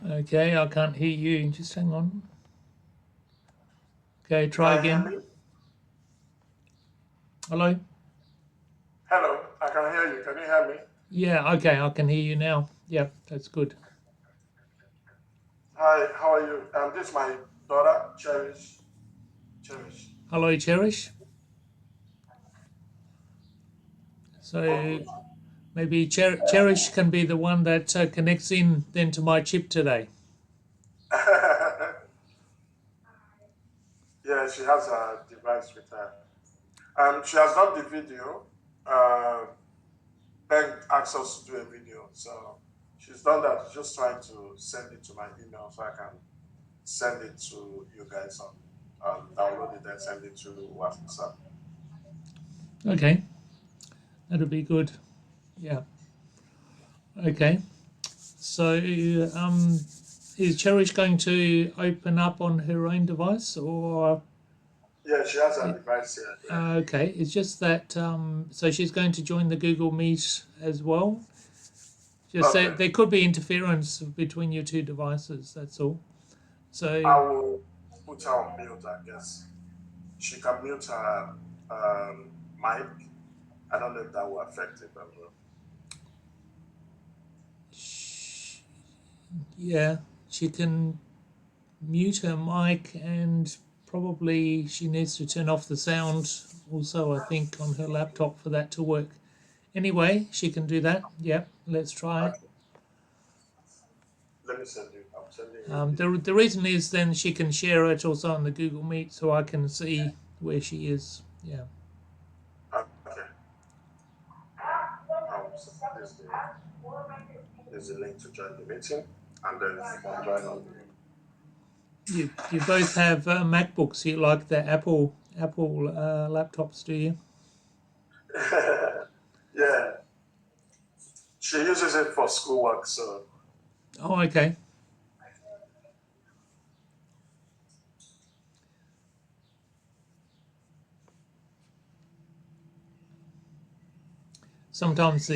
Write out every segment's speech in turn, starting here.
Okay, I can't hear you. Just hang on. Okay, try Can you hear again. me? Hello? Hello, I can hear you. Can you hear me? Yeah, okay, I can hear you now. Yeah, that's good. Hi, how are you? This is my daughter, Cherish. Cherish. Hello, Cherish. So Okay. maybe Cherish can be the one that connects in then to my chip today. Yeah, she has a device with her. She has done the video. Ben asked us to do a video, so she's done that. She's just trying to send it to my email so I can send it to you guys on download it and send it to WhatsApp. Okay, that'll be good. Yeah. Okay. So is Cherish going to open up on her own device or? Yeah, she has a device here. Yeah. Okay, it's just that so she's going to join the Google Meet as well. Just say Okay. there could be interference between your two devices. That's all. I So will put her on mute, I guess. She can mute her mic. I don't know if that will affect it as well. yeah, she can mute her mic and probably she needs to turn off the sound also, I think, on her laptop for that to work. Anyway, she can do that. Yep, let's try it. Okay, let me send you. I'm sending you the. The reason is then she can share it also on the Google Meet so I can see where she is. Yeah. Okay, there's the link to join the meeting, and then you can join on the. You both have MacBooks. You like the Apple laptops, do you? Yeah, she uses it for schoolwork, so Oh, okay. Sometimes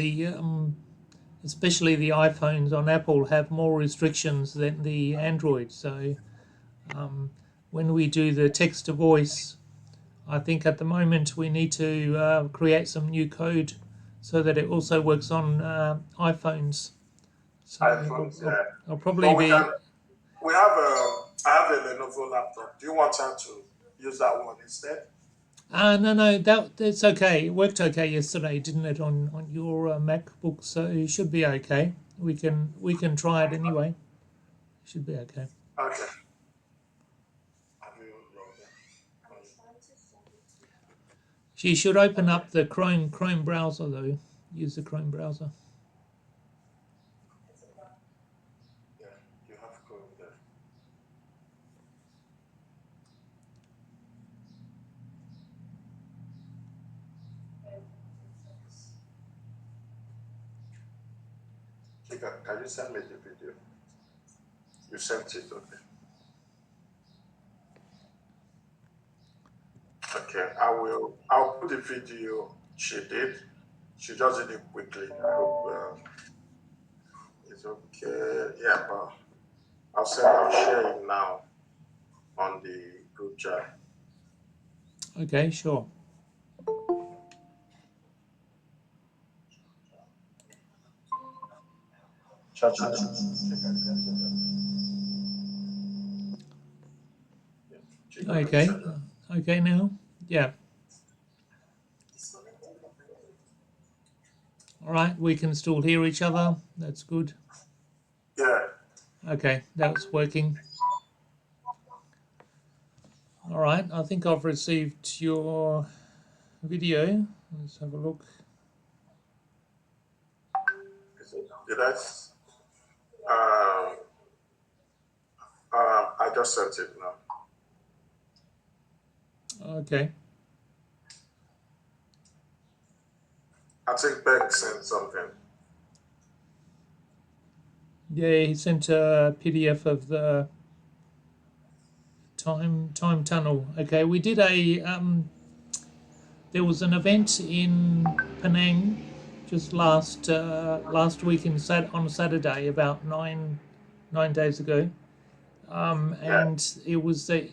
especially the iPhones on Apple, have more restrictions than the Android. So um, when we do the text to voice, I think at the moment we need to create some new code so that it also works on iPhones. So iPhones. Yeah, I'll probably but we can. be. We have a. I have a Lenovo laptop. Do you want her to use that one instead? No, that's okay. It worked okay yesterday, didn't it, on your MacBook? So it should be okay. We can try it anyway. Should be okay. Okay. Have you logged She should open Okay. up the Chrome browser though. Use the Chrome browser. Yeah, you have Chrome there. Can you send me the video? You sent it, okay. Okay, I'll put the video she did. She just did it quickly. I hope it's okay. Yeah, but I'll share it now on the group chat. Okay, sure. Chat. Okay, okay now. Yeah. All right, we can still hear each other. That's good. Yeah. Okay, that's working. All right, I think I've received your video. Let's have a look. Did I? I just sent it now. Okay. I think Ben sent something. Yeah, he sent a PDF of the time tunnel. Okay, we did a there was an event in Penang just last week on Saturday about 9 days ago. Yeah. And it was the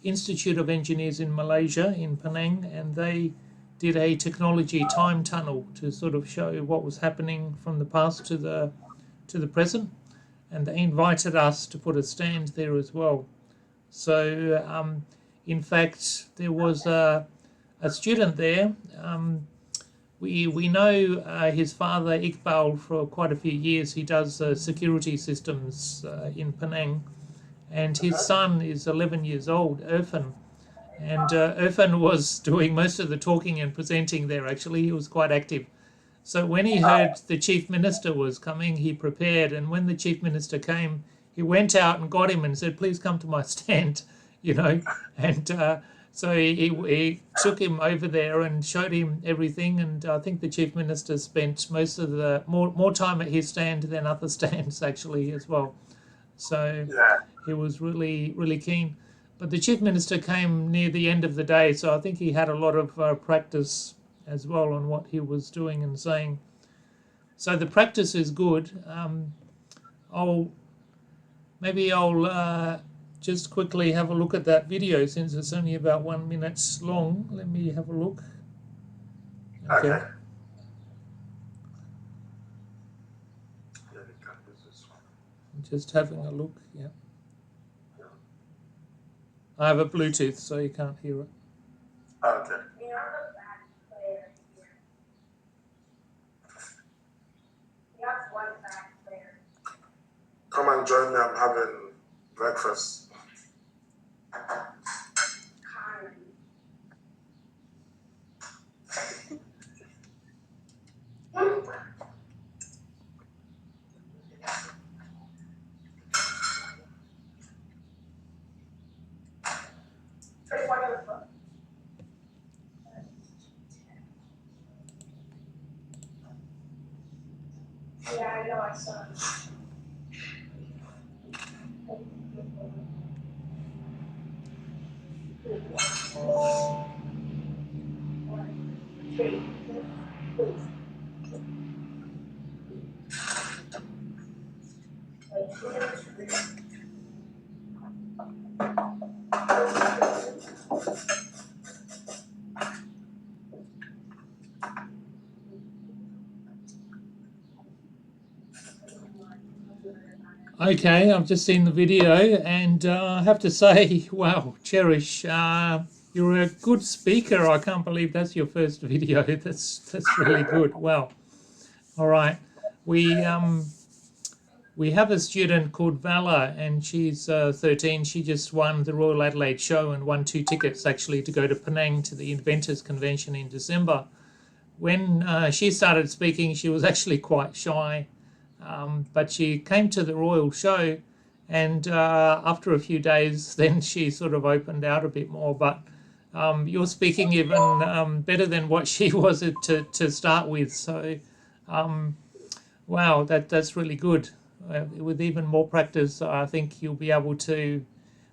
Institute of Engineers in Malaysia, in Penang, and they did a technology time tunnel to sort of show what was happening from the past to the present, and they invited us to put a stand there as well. So, in fact, there was a student there. We know his father Iqbal for quite a few years. He does security systems in Penang, and his son is 11 years old, Irfan. And Irfan was doing most of the talking and presenting there. Actually, he was quite active. So when he heard the chief minister was coming, he prepared. And when the chief minister came, he went out and got him and said, "Please come to my stand," you know. And so he took him over there and showed him everything. And I think the chief minister spent most of the more time at his stand than other stands actually as well. So Yeah. he was really keen. But the chief minister came near the end of the day, so I think he had a lot of practice as well on what he was doing and saying. So the practice is good. I'll just quickly have a look at that video since it's only about 1 minute long. Let me have a look. Okay. Okay. Yeah, we can use this one. Just having a look. Yeah. I have a Bluetooth, so you can't hear it. Okay. Come and join me. I'm having breakfast. Yeah, I know, I saw it. Okay, I've just seen the video, and I have to say, wow, Cherish, you're a good speaker. I can't believe that's your first video. That's really good. Wow. All right, we we have a student called Vala, and she's 13. She just won the Royal Adelaide show and won 2 tickets actually to go to Penang to the Inventors Convention in December. When she started speaking, she was actually quite shy. But she came to the Royal show, and after a few days, then she sort of opened out a bit more. But you're speaking even better than what she was to start with. So, wow, that's really good. With even more practice, I think you'll be able to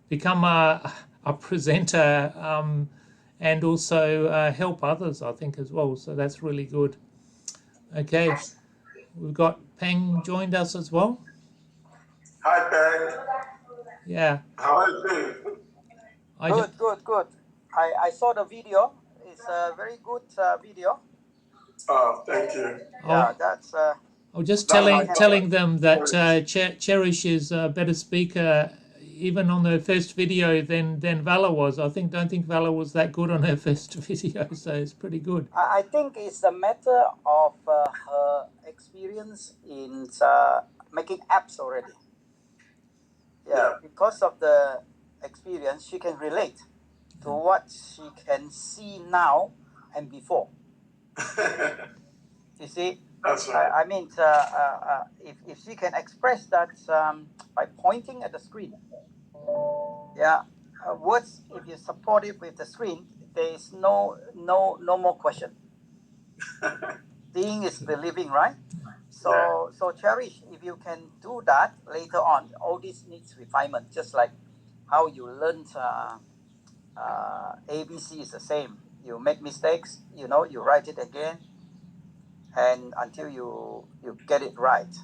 become a presenter and also help others, I think, as well. So that's really good. Okay. We've got Peng joined us as well. Hi, Peng. Yeah. How are you doing? Good. I saw the video. It's a very good video. Oh, thank you. Yeah, that's. I was just That's my telling them that Cherish is a better speaker even on the first video than Vala was. Don't think Vala was that good on her first video, so it's pretty good. I think it's a matter of her experience in making apps already. Yeah, because of the experience, she can relate to what she can see now and before. You see, That's right. I mean, if she can express that by pointing at the screen, yeah, words. If you support it with the screen, there is no more question. Seeing is believing, right? So Cherish, if you can do that later on, all this needs refinement. Just like how you learned ABC is the same. You make mistakes, you write it again, and until you get it right.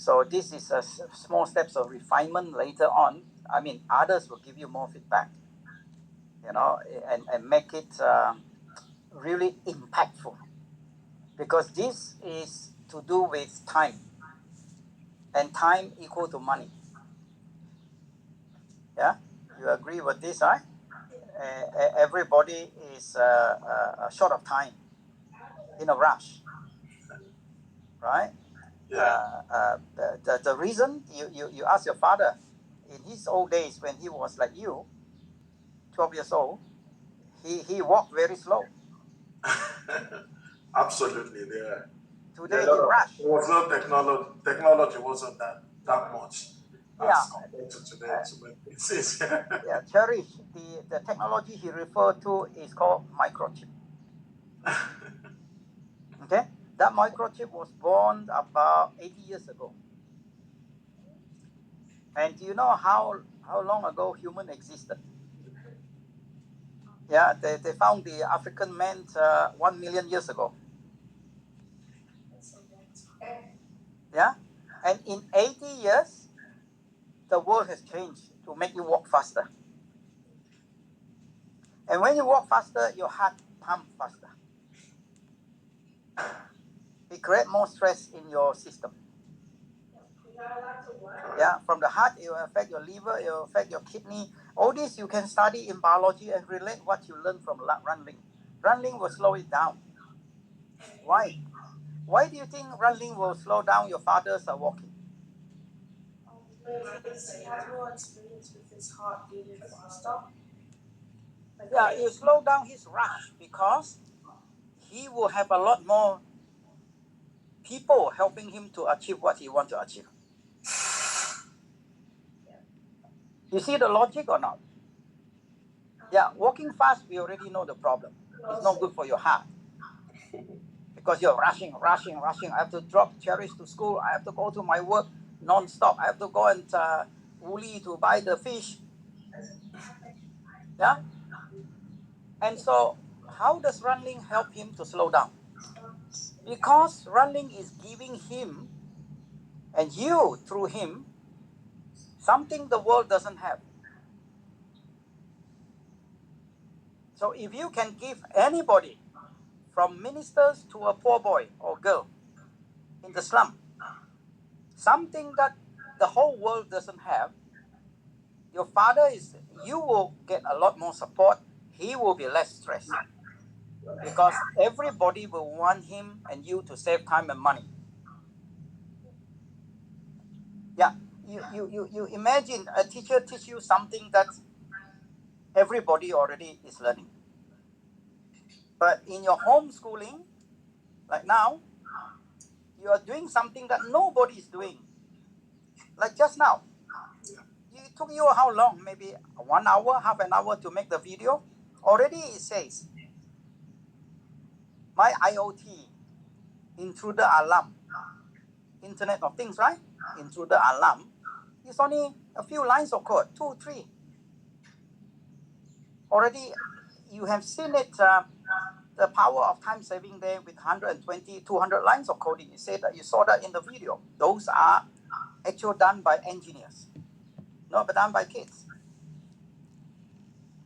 So this is a small steps of refinement later on. I mean, others will give you more feedback, you know, and make it really impactful, because this is to do with time, and time equal to money. Yeah, you agree with this, right? Everybody is short of time, in a rush, right? Yeah. The reason you ask your father, in his old days when he was like you, 12 years old, he walked very slow. Absolutely. There Today are a he lot of, rush. there was no technology. Technology wasn't that much Yeah, as compared to today. To make it easier. yeah. Cherish, the technology he referred to is called microchip. Okay, that microchip was born about 80 years ago. And do you know how long ago human existed? Yeah, they found the African man 1 million years ago. Yeah, and in 80 years, the world has changed to make you walk faster. And when you walk faster, your heart pump faster. It creates more stress in your system. Yeah, from the heart, it will affect your liver, it will affect your kidney. All this you can study in biology and relate what you learn from runlinc. Runlinc will slow it down. Why? Why do you think runlinc will slow down your father's walking? Because he has more experience with his heart beating faster. Yeah, it will slow down his rush because he will have a lot more people helping him to achieve what he wants to achieve. You see the logic or not? Yeah, walking fast, we already know the problem. It's not good for your heart because you're rushing. I have to drop Cherish to school. I have to go to my work non-stop. I have to go and Wooli to buy the fish. Yeah? And so, how does runlinc help him to slow down? Because runlinc is giving him and you through him something the world doesn't have. So if you can give anybody, from ministers to a poor boy or girl in the slum, something that the whole world doesn't have, you will get a lot more support. He will be less stressed because everybody will want him and you to save time and money. Yeah, you imagine a teacher teach you something that everybody already is learning. But in your homeschooling, like now, you are doing something that nobody is doing. Like just now, it took you how long? Maybe 1 hour, half an hour to make the video. Already it says, my IoT, intruder alarm, Internet of Things, right? Intruder alarm. It's only a few lines of code, 2, 3. Already you have seen it, the power of time saving there with 120, 200 lines of coding. You saw that in the video. Those are actually done by engineers, not done by kids.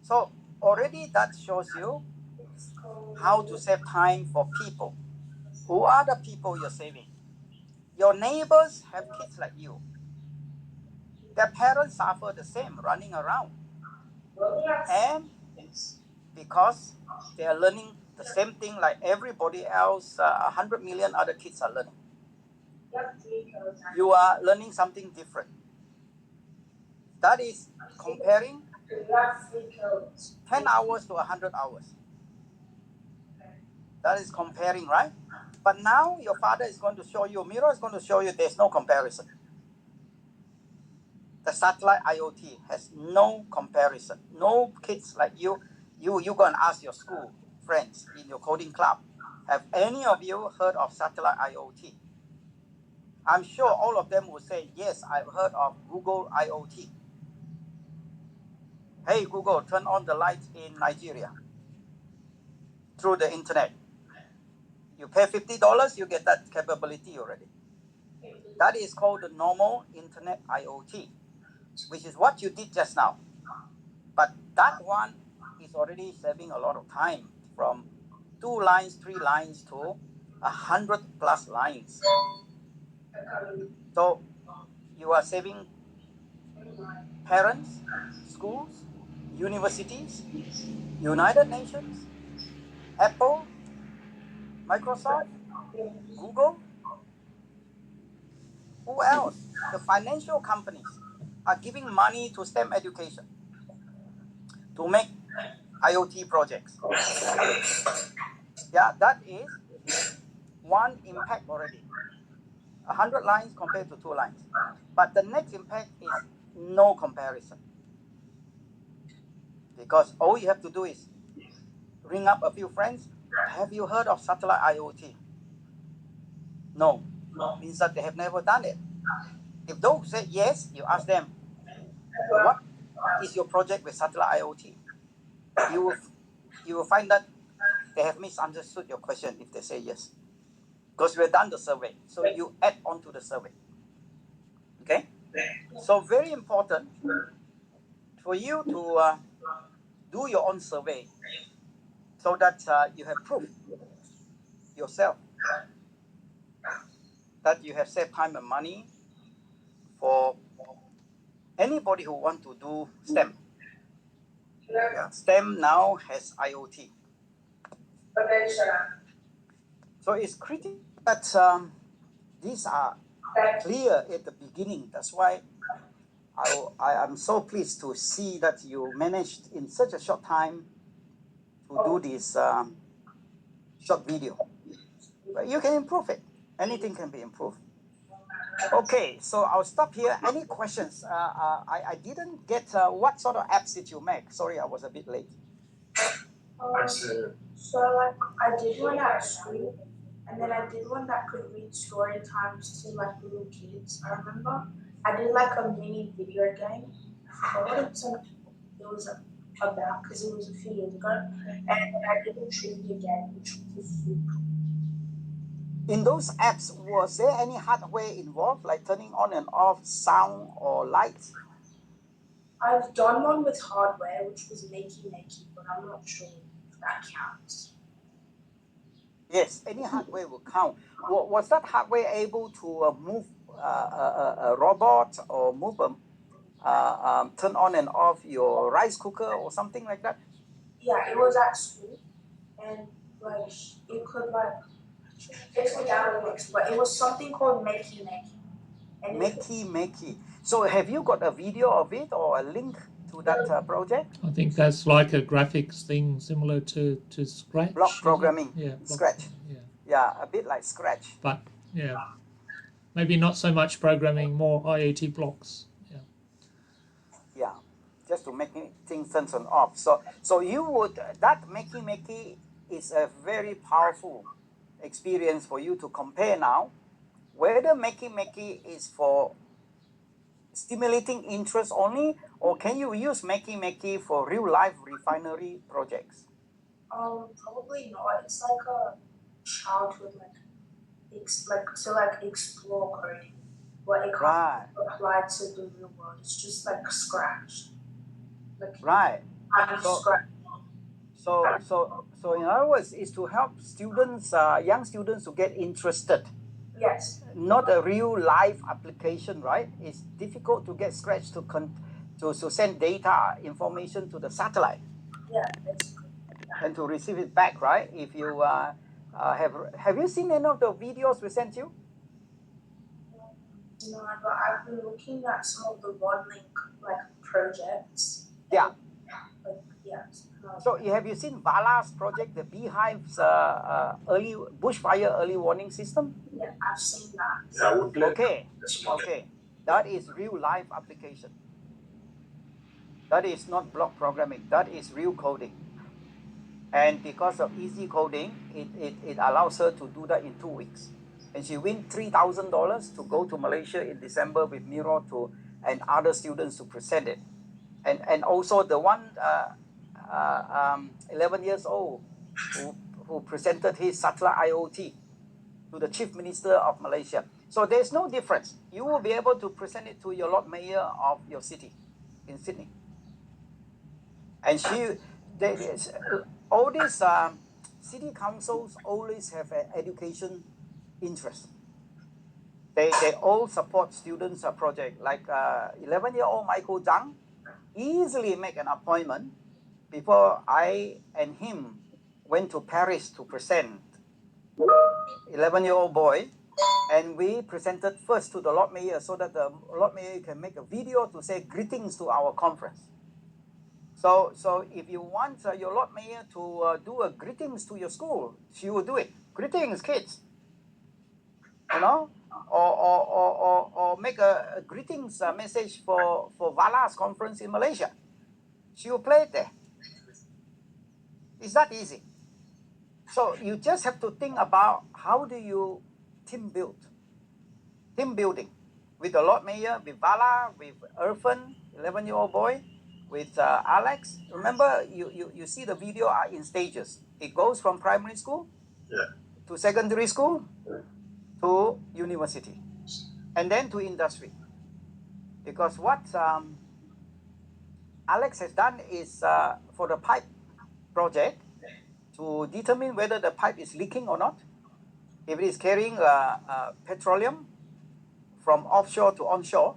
So already that shows you how to save time for people. Who are the people you're saving? Your neighbors have kids like you. Their parents suffer the same, running around. And because they are learning the same thing like everybody else, 100 million other kids are learning. You are learning something different. That is comparing 10 hours to 100 hours. That is comparing, right? But now your father is going to show you, Miro is going to show you there's no comparison. The satellite IoT has no comparison. No kids like you go and ask your school friends in your coding club, have any of you heard of satellite IoT? I'm sure all of them will say, yes, I've heard of Google IoT. Hey, Google, turn on the lights in Nigeria through the internet. You pay $50, you get that capability already. That is called the normal internet IoT, which is what you did just now. But that one is already saving a lot of time, from 2 lines, 3 lines to 100+ lines. So you are saving parents, schools, universities, United Nations, Apple, Microsoft, Google. Who else? The financial companies are giving money to STEM education to make IoT projects. Yeah, that is one impact already. 100 lines compared to 2 lines. But the next impact is no comparison. Because all you have to do is ring up a few friends. Have you heard of satellite IoT? No. Means that they have never done it. If those say yes, you ask them, what is your project with satellite IoT? You will find that they have misunderstood your question if they say yes. Because we've done the survey. So you add on to the survey. Okay? So very important for you to do your own survey so that you have proof yourself that you have saved time and money for anybody who want to do STEM. Yeah, STEM now has IoT. So it's critical that these are clear at the beginning. That's why I'm so pleased to see that you managed in such a short time to do this short video. But you can improve it. Anything can be improved. Okay, so I'll stop here. Any questions? I didn't get what sort of apps did you make? Sorry, I was a bit late. So like I did one at school, and then I did one that could read story times to like little kids. I remember I did like a mini video game. I forgot it was about because it was a few years ago, and I did a trivia game, which was super. In those apps, was there any hardware involved, like turning on and off sound or lights? I've done one with hardware, which was Makey, but I'm not sure if that counts. Yes, any hardware will count. Was that hardware able to move a robot or move turn on and off your rice cooker or something like that? Yeah, it was at school, and like it could like it's without a mix, but it was something called Makey. And Makey. So have you got a video of it or a link to that project? I think that's like a graphics thing similar to Scratch. Block programming. Yeah. Scratch. Yeah. Yeah, a bit like Scratch. But yeah, maybe not so much programming, more IoT blocks. Yeah. Yeah, just to make things turn on off. So you would that Makey is a very powerful experience for you to compare now. Whether Makey is for stimulating interest only, or can you use Makey for real life refinery projects? Probably not. It's like a childhood like explore coding, but it can't be applied to the real world. It's just like Scratch. Right. Scratch. So in other words, is to help students, young students, to get interested. Yes. Not a real life application, right? It's difficult to get Scratch to send data information to the satellite. Yeah, basically. And to receive it back, right? If you have you seen any of the videos we sent you? No, but I've been looking at some of the runlinc projects. Yeah. Yeah. So have you seen Vala's project, the beehives early bushfire early warning system? Yeah, I've seen that. Yeah, we played. Okay. That is real life application. That is not block programming. That is real coding. And because of easy coding, it allows her to do that in 2 weeks. And she win $3,000 to go to Malaysia in December with Miro and other students to present it. And also the one 11 years old who presented his satellite IoT to the Chief Minister of Malaysia. So there's no difference. You will be able to present it to your Lord Mayor of your city in Sydney. And all these city councils always have an education interest. They all support students' project. Like 11-year-old Michael Zhang easily make an appointment before I and him went to Paris to present. 11-year-old boy, and we presented first to the Lord Mayor so that the Lord Mayor can make a video to say greetings to our conference. So if you want your Lord Mayor to do a greetings to your school, she will do it. Greetings, kids. You know, or make a greetings message for Vala's conference in Malaysia. She will play it there. It's that easy. So you just have to think about how do you team building with the Lord Mayor, with Vala, with Irfan, 11-year-old boy, with Alex. Remember, you see the video are in stages. It goes from primary school to secondary school to university, and then to industry. Because what Alex has done is for the pipe project to determine whether the pipe is leaking or not. If it is carrying petroleum from offshore to onshore,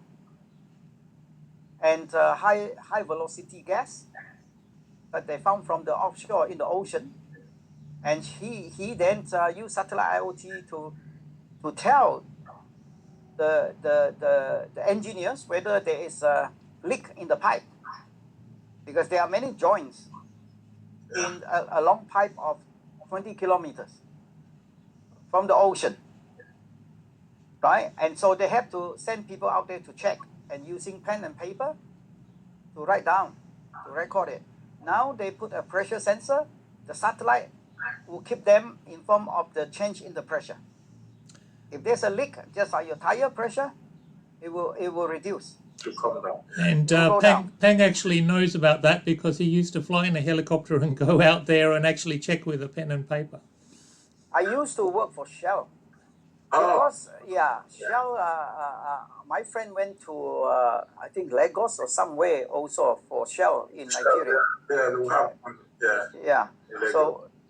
and high velocity gas that they found from the offshore in the ocean, and he then used satellite IoT to tell the engineers whether there is a leak in the pipe, because there are many joints in a long pipe of 20 kilometers from the ocean, right? And so they have to send people out there to check, and using pen and paper to write down, to record it. Now they put a pressure sensor. The satellite will keep them informed of the change in the pressure. If there's a leak, just like your tire pressure, it will reduce. To come down. And Peng actually knows about that because he used to fly in a helicopter and go out there and actually check with a pen and paper. I used to work for Shell. Because, Shell, my friend went to, I think, Lagos or somewhere also for Shell in Nigeria.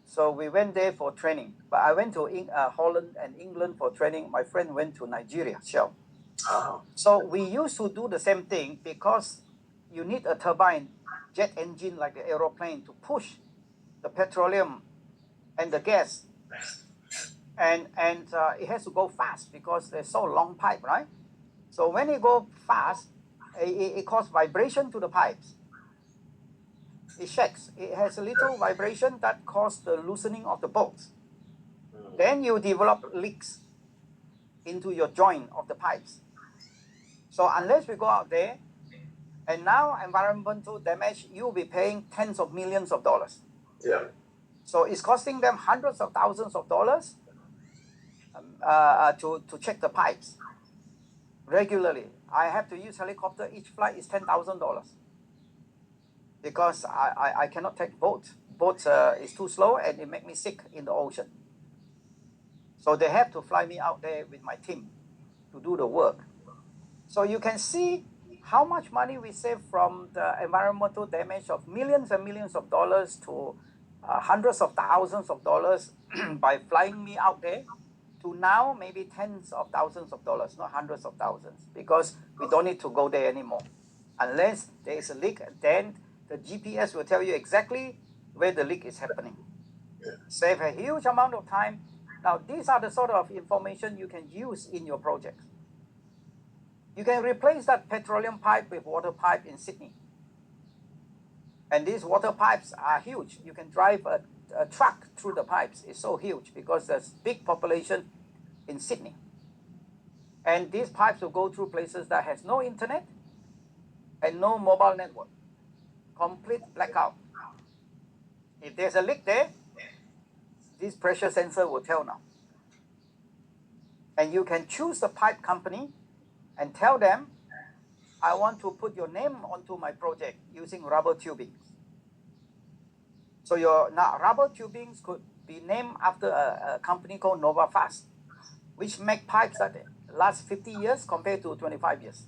So we went there for training. But I went to Holland and England for training. My friend went to Nigeria, Shell. So we used to do the same thing because you need a turbine jet engine like the aeroplane to push the petroleum and the gas. And it has to go fast because there's so long pipe, right? So when it go fast, it causes vibration to the pipes. It shakes. It has a little vibration that causes the loosening of the bolts. Then you develop leaks into your joint of the pipes. So unless we go out there, and now environmental damage, you'll be paying tens of millions of dollars. Yeah. So it's costing them hundreds of thousands of dollars to check the pipes regularly. I have to use helicopter. Each flight is $10,000 because I cannot take boat. Boat is too slow and it makes me sick in the ocean. So they have to fly me out there with my team to do the work. So you can see how much money we save from the environmental damage of millions and millions of dollars to hundreds of thousands of dollars by flying me out there, to now maybe tens of thousands of dollars, not hundreds of thousands, because we don't need to go there anymore. Unless there is a leak, then the GPS will tell you exactly where the leak is happening. Save a huge amount of time. Now, these are the sort of information you can use in your project. You can replace that petroleum pipe with water pipe in Sydney. And these water pipes are huge. You can drive a truck through the pipes. It's so huge because there's big population in Sydney. And these pipes will go through places that has no internet and no mobile network. Complete blackout. If there's a leak there, this pressure sensor will tell now. And you can choose the pipe company and tell them, I want to put your name onto my project using rubber tubing. So your rubber tubings could be named after a company called NovaFast, which make pipes that last 50 years compared to 25 years.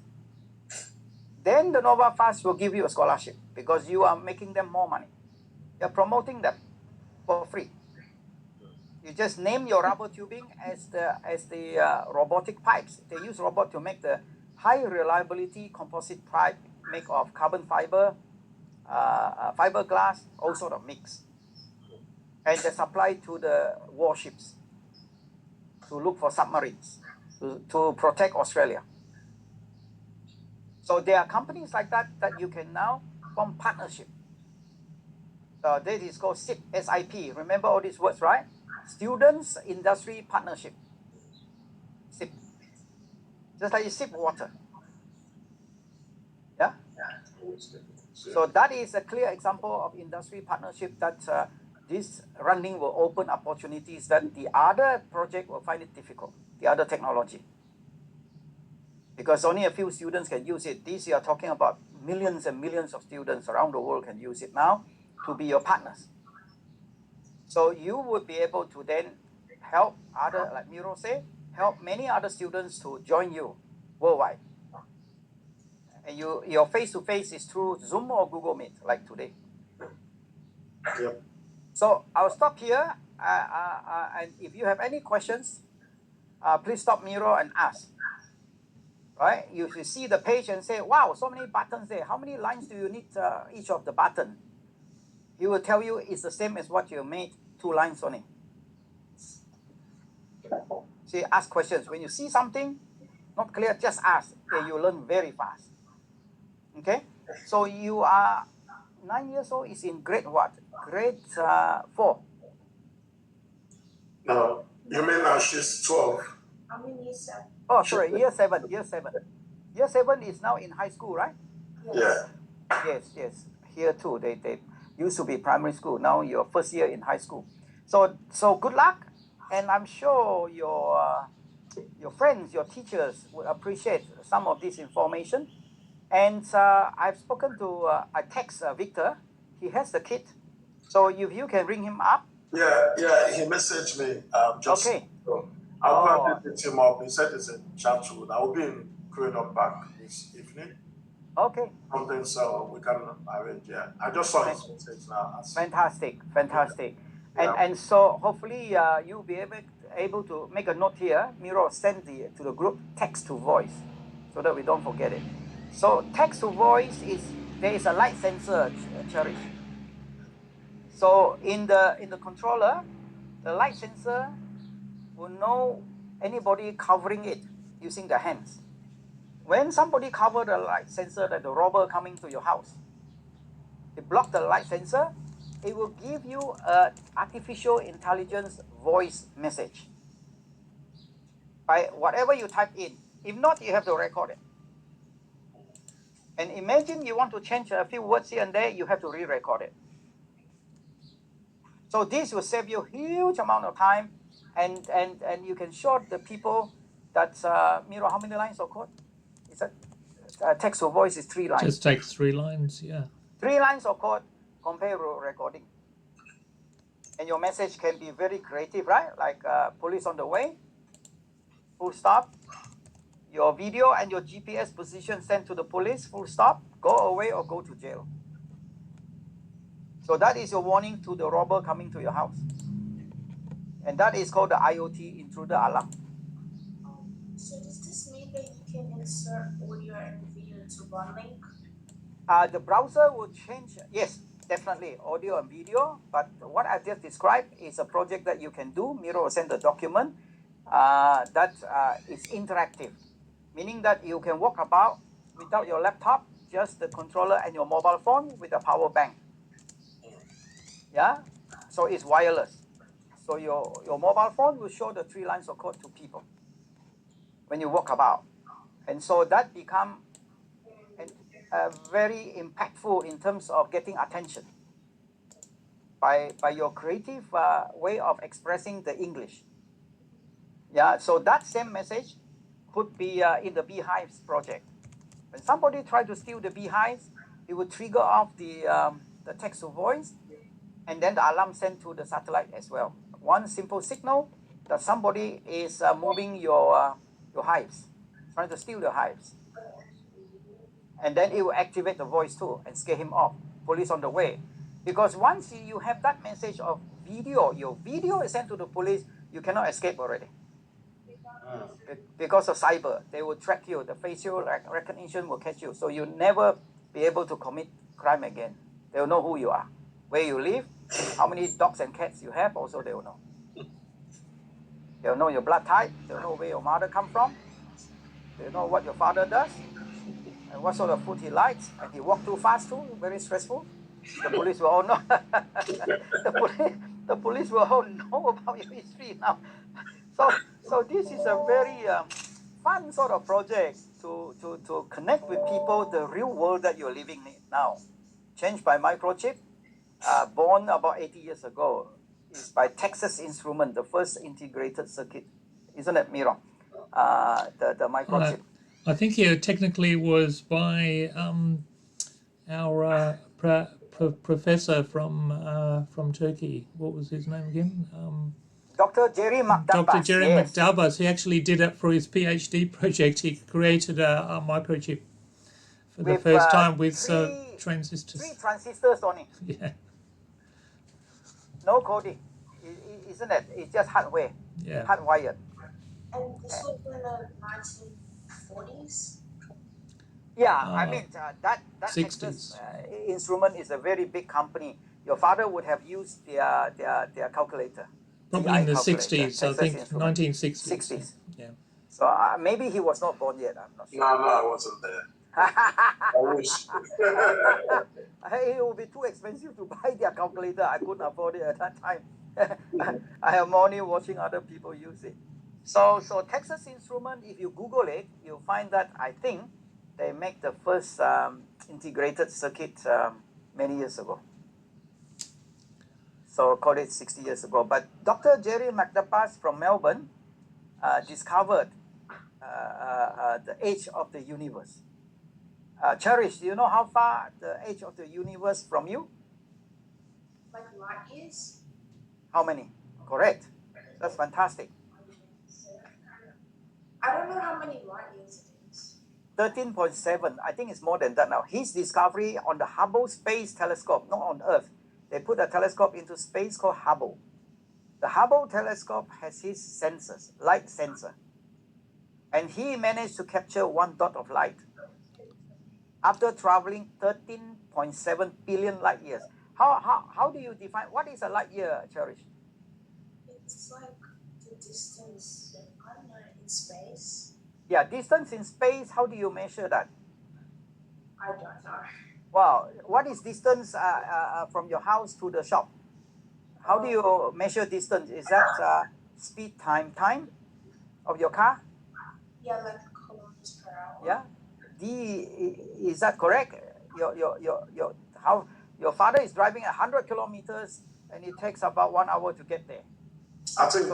Then the Nova Fast will give you a scholarship because you are making them more money. You're promoting them for free. You just name your rubber tubing as the robotic pipes. They use robot to make the high reliability composite pipe made of carbon fiber, fiberglass, all sort of mix. And they supply to the warships to look for submarines, to protect Australia. So there are companies like that that you can now form partnership. So this is called SIP, SIP. Remember all these words, right? Students Industry Partnership. SIP. Just like you sip water. Yeah? So that is a clear example of industry partnership that this runlinc will open opportunities that the other project will find it difficult, the other technology. Because only a few students can use it. This you are talking about millions and millions of students around the world can use it now to be your partners. So you would be able to then help other, like Miro say, help many other students to join you worldwide. And your face-to-face is through Zoom or Google Meet, like today. Yep. So I'll stop here. And if you have any questions, please stop Miro and ask. Right? You should see the page and say, wow, so many buttons there. How many lines do you need each of the button? He will tell you it's the same as what you made, 2 lines only. See, ask questions. When you see something not clear, just ask. Okay, you learn very fast. Okay? So you are 9 years old, is in grade what? Grade 4. No, you mean now she's 12? I'm in year 7. Oh, sorry, year 7. Year 7 is now in high school, right? Yeah. Yes. Here too, they used to be primary school. Now your first year in high school. So good luck, and I'm sure your friends, your teachers would appreciate some of this information. And I've spoken to, I text Victor. He has the kit, so if you can ring him up. Yeah, he messaged me. Just okay. So I'll probably pick him up. He said it's in Chatswood. I will be in Korean Park this evening. Okay. Something so we can arrange. Yeah, I just saw his message now. Fantastic. Yeah. And so hopefully you'll be able to make a note here. Miro send to the group text to voice, so that we don't forget it. So text to voice there is a light sensor, Cherish. So in the controller, the light sensor will know anybody covering it using the hands. When somebody cover the light sensor, like the robber coming to your house, it block the light sensor, it will give you an artificial intelligence voice message by whatever you type in. If not, you have to record it. And imagine you want to change a few words here and there, you have to re-record it. So this will save you a huge amount of time, and you can show the people that, Miro, how many lines of code? Is that text to voice is 3 lines. Just takes 3 lines, yeah. 3 lines of code compared to recording. And your message can be very creative, right? Like police on the way, full stop. Your video and your GPS position sent to the police, full stop, go away or go to jail. So that is your warning to the robber coming to your house. And that is called the IoT intruder alarm. So does this mean that you can insert audio and video to runlinc? The browser will change, yes, definitely, audio and video. But what I just described is a project that you can do. Miro will send a document that is interactive, meaning that you can walk about without your laptop, just the controller and your mobile phone with a power bank. Yeah, so it's wireless. So your mobile phone will show the 3 lines of code to people when you walk about. And so that become very impactful in terms of getting attention by your creative way of expressing the English. Yeah, so that same message could be in the beehives project. When somebody try to steal the beehives, it will trigger off the text to voice, and then the alarm sent to the satellite as well. One simple signal that somebody is moving your your hives, trying to steal your hives. And then it will activate the voice too and scare him off. Police on the way. Because once you have that message of video, your video is sent to the police, you cannot escape already. Because of cyber, they will track you. The facial recognition will catch you. So you'll never be able to commit crime again. They'll know who you are, where you live, how many dogs and cats you have, also they will know. They'll know your blood type, they'll know where your mother come from, they'll know what your father does, and what sort of food he likes, and he walk too fast too, very stressful. The police will all know. the police will all know about your history now. So this is a very fun sort of project to connect with people, the real world that you're living in now. Changed by microchip, born about 80 years ago, is by Texas Instruments, the first integrated circuit. Isn't it, Miro? The microchip. I think it technically was by our professor from Turkey. What was his name again? Dr. Jerry McDubbas. Dr. Jerry yes. McDubbas. He actually did it for his PhD project. He created a microchip for the first time with transistors. 3 transistors on it. Yeah. No coding, isn't it? It's just hardware. Yeah. Hardwired. And this was in the 1940s? Yeah, I mean, that 60s. Texas Instrument is a very big company. Your father would have used their calculator. Probably in the calculator, 60s, I think, Instrument. 1960s. 60s. Yeah. So maybe he was not born yet, I'm not sure. No, I wasn't there. I wish. It would be too expensive to buy their calculator. I couldn't afford it at that time. I am only watching other people use it. So Texas Instrument, if you Google it, you'll find that I think they make the first integrated circuit many years ago. So call it 60 years ago. But Dr. Jerry McDubbas from Melbourne discovered the age of the universe. Cherish, do you know how far the age of the universe from you? Like light years? How many? Correct. That's fantastic. I don't know how many light years it is. 13.7. I think it's more than that now. His discovery on the Hubble Space Telescope, not on Earth. They put a telescope into space called Hubble. The Hubble telescope has his sensors, light sensor. And he managed to capture 1 dot of light after traveling 13.7 billion light years. How do you define, what is a light year, Cherish? It's like the distance, I don't know, in space. Yeah, distance in space, how do you measure that? I don't know. Wow, what is distance from your house to the shop? How do you measure distance? Is that speed time of your car? Yeah, like kilometers per hour. Yeah, is that correct? Your father is driving 100 kilometers and it takes about 1 hour to get there. I think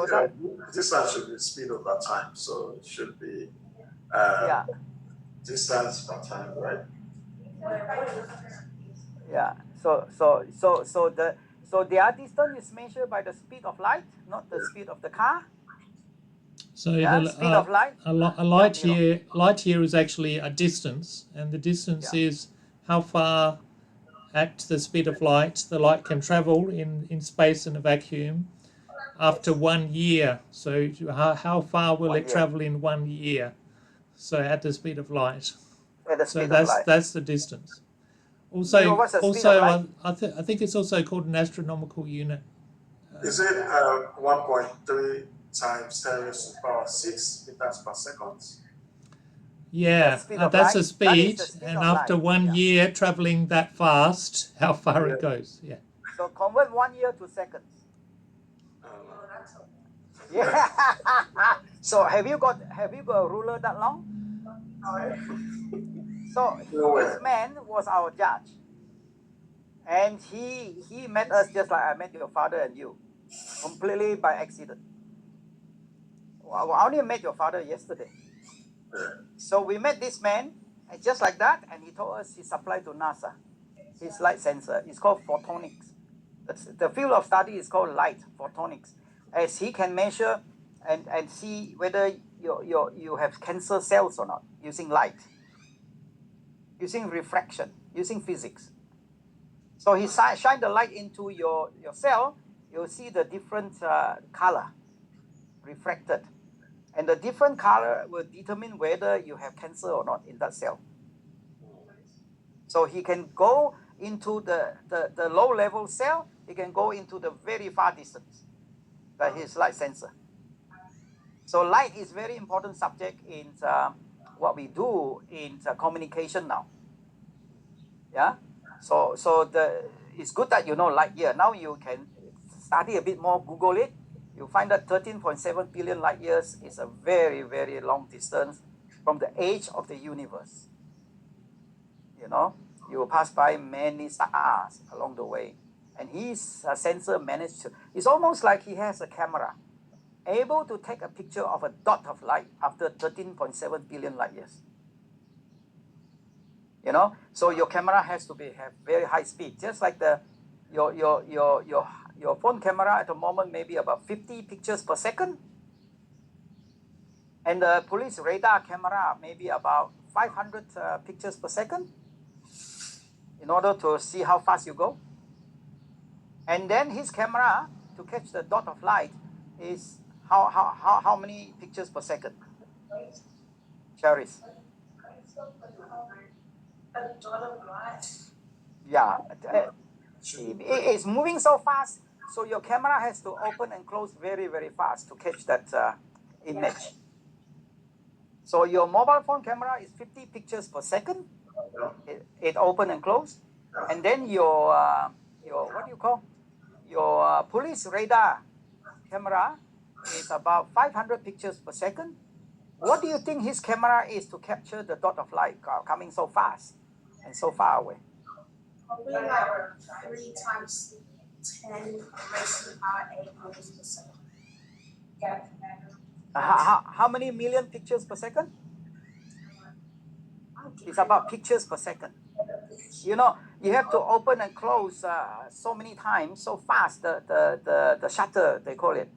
distance should be speed over time, so it should be distance per time, right? Yeah. So their distance is measured by the speed of light, not the speed of the car. So speed of light. A light year is actually a distance, and the distance is how far at the speed of light the light can travel in space in a vacuum after 1 year. So how far will it travel in 1 year? So at the speed of light. That's the distance. Also, I think it's also called an astronomical unit. Is it 1.3 times 10 raised to the power 6 meters per second? Yeah, that's the speed, and after 1 year traveling that fast, how far it goes. Yeah. So convert 1 year to seconds. Yeah. So have you got a ruler that long? So this man was our judge, and he met us just like I met your father and you, completely by accident. Well, I only met your father yesterday. So we met this man, and just like that, and he told us he supplied to NASA his light sensor. It's called photonics. The field of study is called light photonics, as he can measure and see whether you have cancer cells or not using light, using refraction, using physics. So he shine the light into your cell, you'll see the different color refracted. And the different color will determine whether you have cancer or not in that cell. So he can go into the low level cell, he can go into the very far distance by his light sensor. So light is very important subject in what we do in communication now. Yeah. So it's good that you know light year. Now you can study a bit more, Google it. You find that 13.7 billion light years is a very, very long distance from the age of the universe. You know, you will pass by many stars along the way. And his sensor managed to, it's almost like he has a camera, able to take a picture of a dot of light after 13.7 billion light years. You know, so your camera has to have very high speed, just like your phone camera at the moment maybe about 50 pictures per second, and the police radar camera maybe about 500 pictures per second, in order to see how fast you go. And then his camera to catch the dot of light is how many pictures per second? Cherish. A dot of light. Yeah, it's moving so fast, so your camera has to open and close very, very fast to catch that image. So your mobile phone camera is 50 pictures per second. It open and close, and then your what do you call, your police radar camera is about 500 pictures per second. What do you think his camera is to capture the dot of light coming so fast and so far away? Probably like 3 times 10 raised to the power 8 meters per second. Yeah. How many million pictures per second? It's about pictures per second. You know, you have to open and close so many times, so fast, the shutter, they call it.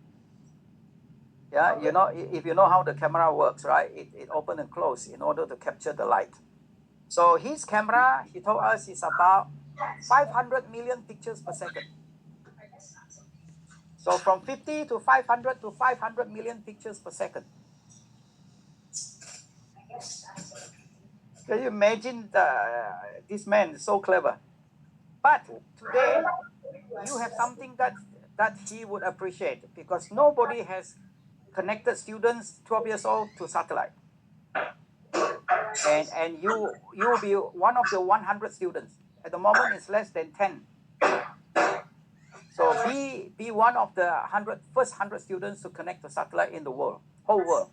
Yeah, you know, if you know how the camera works, right? It open and close in order to capture the light. So his camera, he told us, is about 500 million pictures per second. So from 50 to 500 to 500 million pictures per second. Can you imagine this man is so clever? But today, you have something that he would appreciate, because nobody has connected students 12 years old to satellite. And you will be one of the 100 students. At the moment, it's less than 10. So be one of the first 100 students to connect to satellite in the world, whole world.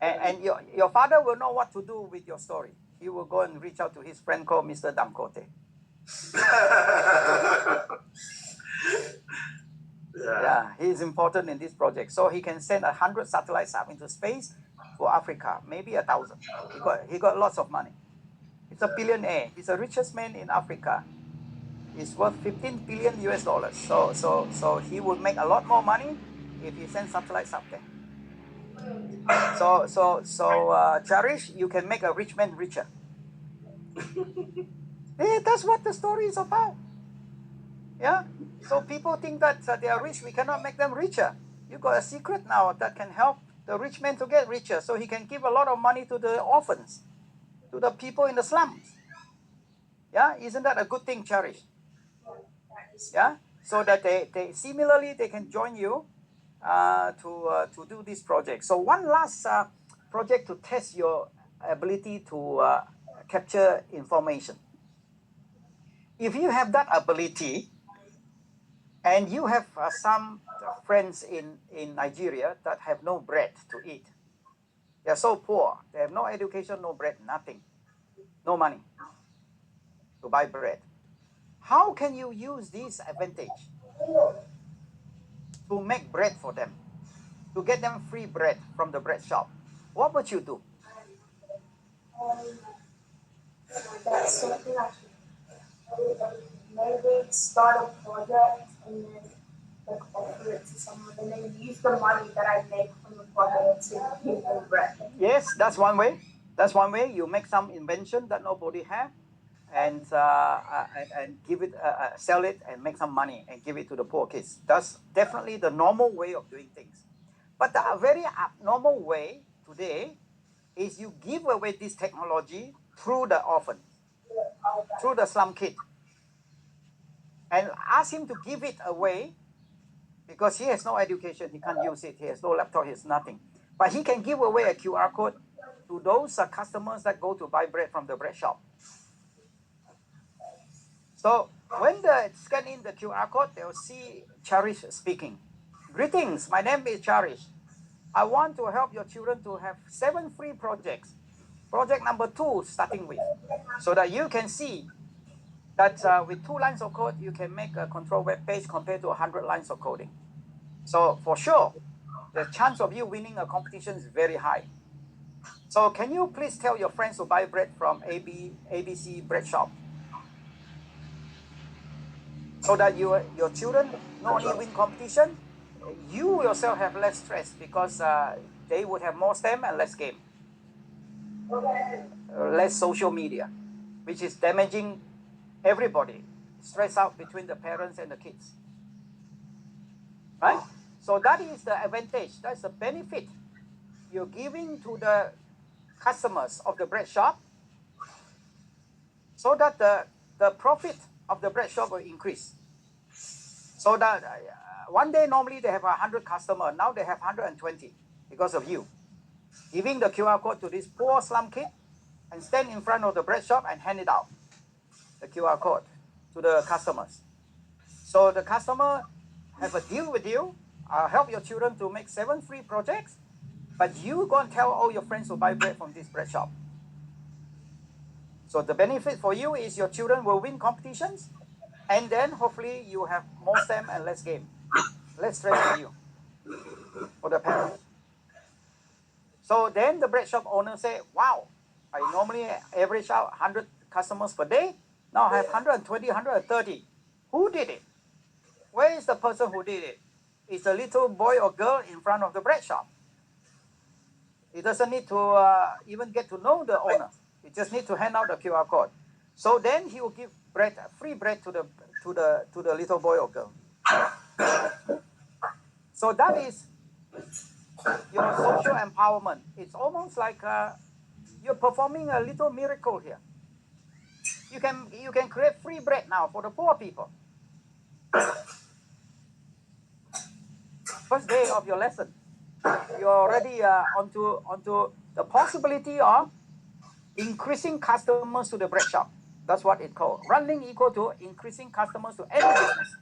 And your father will know what to do with your story. He will go and reach out to his friend called Mr. Damkote. Yeah, he's important in this project. So he can send 100 satellites up into space for Africa, maybe 1,000. He got lots of money. He's a billionaire. He's the richest man in Africa. He's worth 15 billion US dollars. So he would make a lot more money if he sends satellites up there. So Cherish, you can make a rich man richer. That's what the story is about. Yeah. So people think that they are rich, we cannot make them richer. You got a secret now that can help the rich man to get richer, so he can give a lot of money to the orphans, to the people in the slums. Yeah, isn't that a good thing, Cherish? Yeah, so that they similarly they can join you to do this project. So one last project to test your ability to capture information. If you have that ability, and you have some friends in Nigeria that have no bread to eat. They're so poor. They have no education, no bread, nothing. No money to buy bread. How can you use this advantage to make bread for them? To get them free bread from the bread shop? What would you do? That's something I should maybe start a project and then like offer it to someone and then use the money that I make from the for them to give them bread. Yes, that's one way. That's one way. You make some invention that nobody have, and give it, sell it, and make some money and give it to the poor kids. That's definitely the normal way of doing things. But the very abnormal way today is you give away this technology through the orphan, through the slum kid, and ask him to give it away because he has no education, he can't use it, he has no laptop, he has nothing. But he can give away a QR code to those customers that go to buy bread from the bread shop. So when they scan in the QR code, they'll see Cherish speaking. Greetings, my name is Cherish. I want to help your children to have 7 free projects. Project number 2 starting with, so that you can see that with 2 lines of code, you can make a control web page compared to 100 lines of coding. So for sure, the chance of you winning a competition is very high. So can you please tell your friends to buy bread from ABC bread shop, so that your children not only win competition, you yourself have less stress because they would have more STEM and less game, less social media, which is damaging everybody, stress out between the parents and the kids, right? So that is the advantage, that's the benefit you're giving to the customers of the bread shop, so that the profit of the bread shop will increase. So that one day normally they have 100 customers, now they have 120 because of you giving the QR code to this poor slum kid and stand in front of the bread shop and hand it out, the QR code to the customers. So the customer have a deal with you, help your children to make 7 free projects, but you go and tell all your friends to buy bread from this bread shop. So the benefit for you is your children will win competitions, and then hopefully you have more STEM and less game, less stress for you, for the parents. So then the bread shop owner say, wow, I normally average out 100 customers per day, now I have 120, 130. Who did it? Where is the person who did it? It's a little boy or girl in front of the bread shop. He doesn't need to even get to know the owner. He just needs to hand out the QR code. So then he will give bread, free bread to the little boy or girl. So that is your social empowerment. It's almost like you're performing a little miracle here. You can create free bread now for the poor people. First day of your lesson, you're already onto the possibility of increasing customers to the bread shop. That's what it's called. Runlinc equal to increasing customers to any business.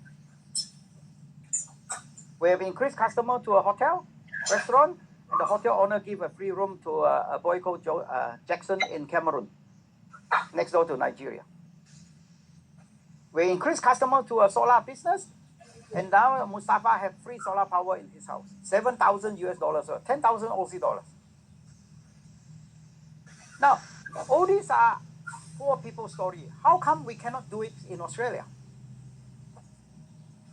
We have increased customer to a hotel, restaurant, and the hotel owner give a free room to a boy called Jackson in Cameroon, next door to Nigeria. We increase customer to a solar business, and now Mustafa have free solar power in his house, $7,000 US, or 10,000 Aussie dollars. Now, all these are poor people's story. How come we cannot do it in Australia?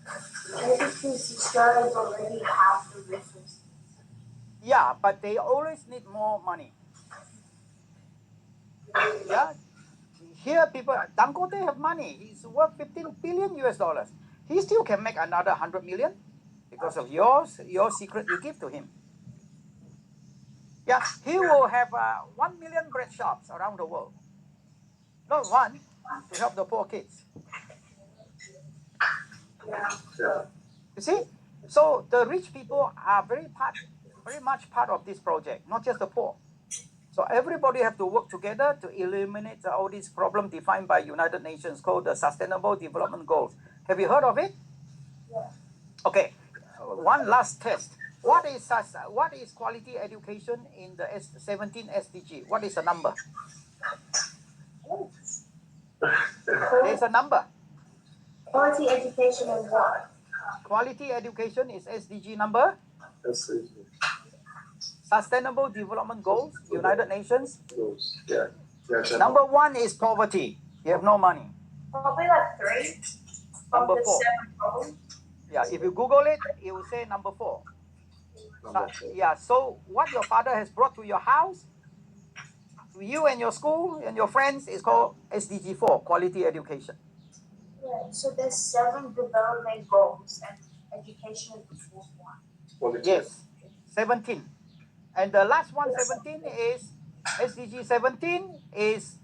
Because Australians already have the resources. Yeah, but they always need more money. Yeah, here people, Dangote have money. He's worth 15 billion US dollars. He still can make another 100 million because of your secret you give to him. Yeah, he will have 1 million bread shops around the world. Not one, to help the poor kids. Yeah. You see? So the rich people are very much part of this project, not just the poor. So everybody have to work together to eliminate all these problems defined by United Nations called the Sustainable Development Goals. Have you heard of it? Yeah. Okay, one last test. What is quality education in the 17 SDG? What is the number? There's a number. Quality education and what? Quality education is SDG number? Sustainable Development Goals, United Nations. Yeah. Number 1 is poverty. You have no money. Probably like 3. Number of the 4. 7 problems. Yeah, if you Google it, it will say number 4. Number 4. Yeah, so what your father has brought to your house, to you and your school and your friends, is called SDG 4, quality education. Yeah, so there's 7 development goals and education is the 4th one. Quality. Yes, 17. And the last one, 17, is SDG 17 is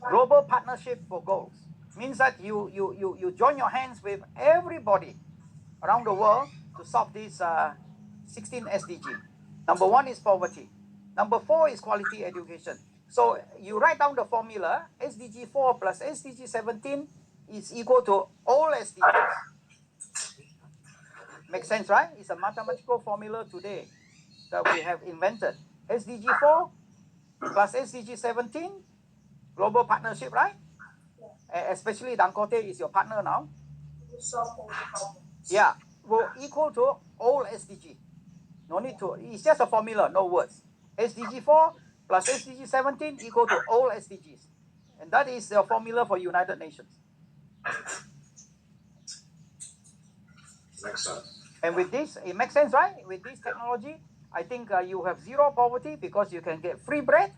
global partnership for goals. Means that you join your hands with everybody around the world to solve these 16 SDG. Number 1 is poverty. Number 4 is quality education. So you write down the formula, SDG 4 plus SDG 17 is equal to all SDGs. Makes sense, right? It's a mathematical formula today that we have invented. SDG 4 plus SDG 17, global partnership, right? Especially Dangote is your partner now. We solve all the problems. Yeah, will equal to all SDG. No need to, it's just a formula, no words. SDG 4 plus SDG 17 equal to all SDGs. And that is the formula for United Nations. Makes sense. And with this, it makes sense, right? With this technology, I think you have zero poverty because you can get free bread.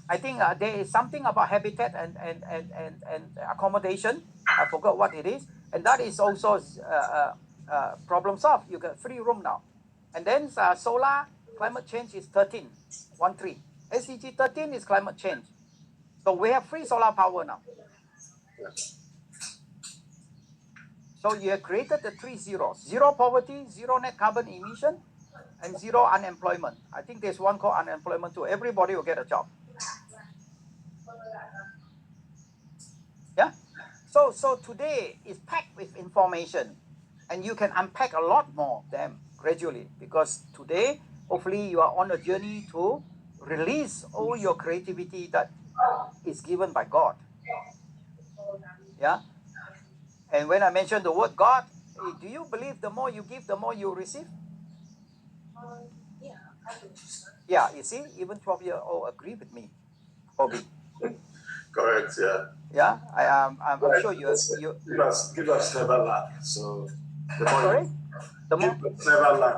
I think there is something about habitat and accommodation. I forgot what it is. And that is also problem solved. You get free room now. And then solar, climate change is 13, 1-3. SDG 13 is climate change. So we have free solar power now. Yes. So you have created the 3 zeros. 0 poverty, 0 net carbon emission, and 0 unemployment. I think there's one called unemployment too. Everybody will get a job. Yeah? So today is packed with information. And you can unpack a lot more of them gradually. Because today, hopefully you are on a journey to release all your creativity that is given by God. Yeah? And when I mention the word God, do you believe the more you give, the more you receive? Yeah, I do. Yeah, you see, even 12-year-old agree with me, Obie. Correct, yeah. Yeah, I'm sure you. Give us never lack. So the more Sorry? The more? give us never lack.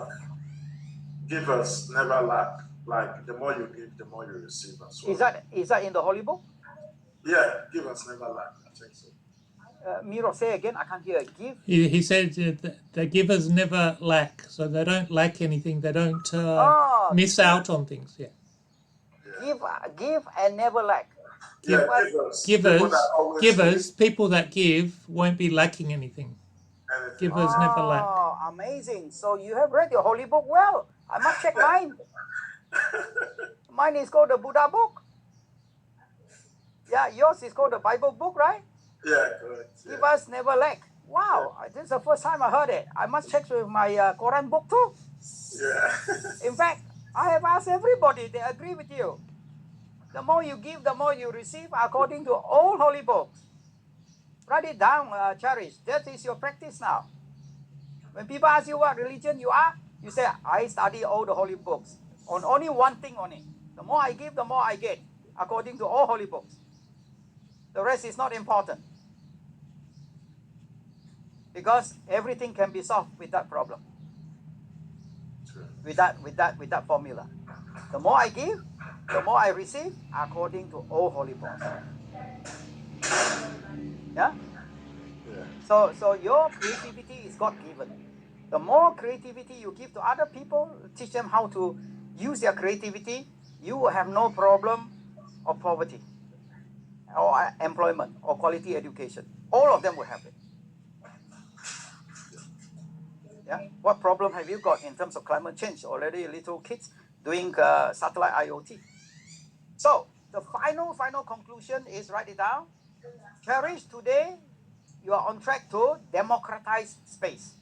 Give us never lack. Like the more you give, the more you receive as well. Is that in the Holy Book? Yeah, give us never lack. I think so. Miro, say again. I can't hear. Give. He said the givers never lack, so they don't lack anything. They don't miss out on things. Yeah. Give and never lack. Yeah, Givers, people that give won't be lacking anything. Givers never lack. Oh, amazing! So you have read your Holy Book well. I must check mine. Mine is called the Buddha book. Yeah, yours is called the Bible book, right? Yeah, correct. Give us never lack. Wow, this is the first time I heard it. I must check with my Quran book too. Yeah. In fact, I have asked everybody, they agree with you. The more you give, the more you receive, according to all holy books. Write it down, Cherish. That is your practice now. When people ask you what religion you are, you say, I study all the holy books. On only one thing only. The more I give, the more I get, according to all holy books. The rest is not important. Because everything can be solved with that problem. With that formula. The more I give, the more I receive, according to all holy books. Yeah? So your creativity is God-given. The more creativity you give to other people, teach them how to use their creativity, you will have no problem of poverty, or employment, or quality education. All of them will have it. Yeah. What problem have you got in terms of climate change? Already little kids doing satellite IoT. So the final conclusion is, write it down. Cherish, today you are on track to democratize space.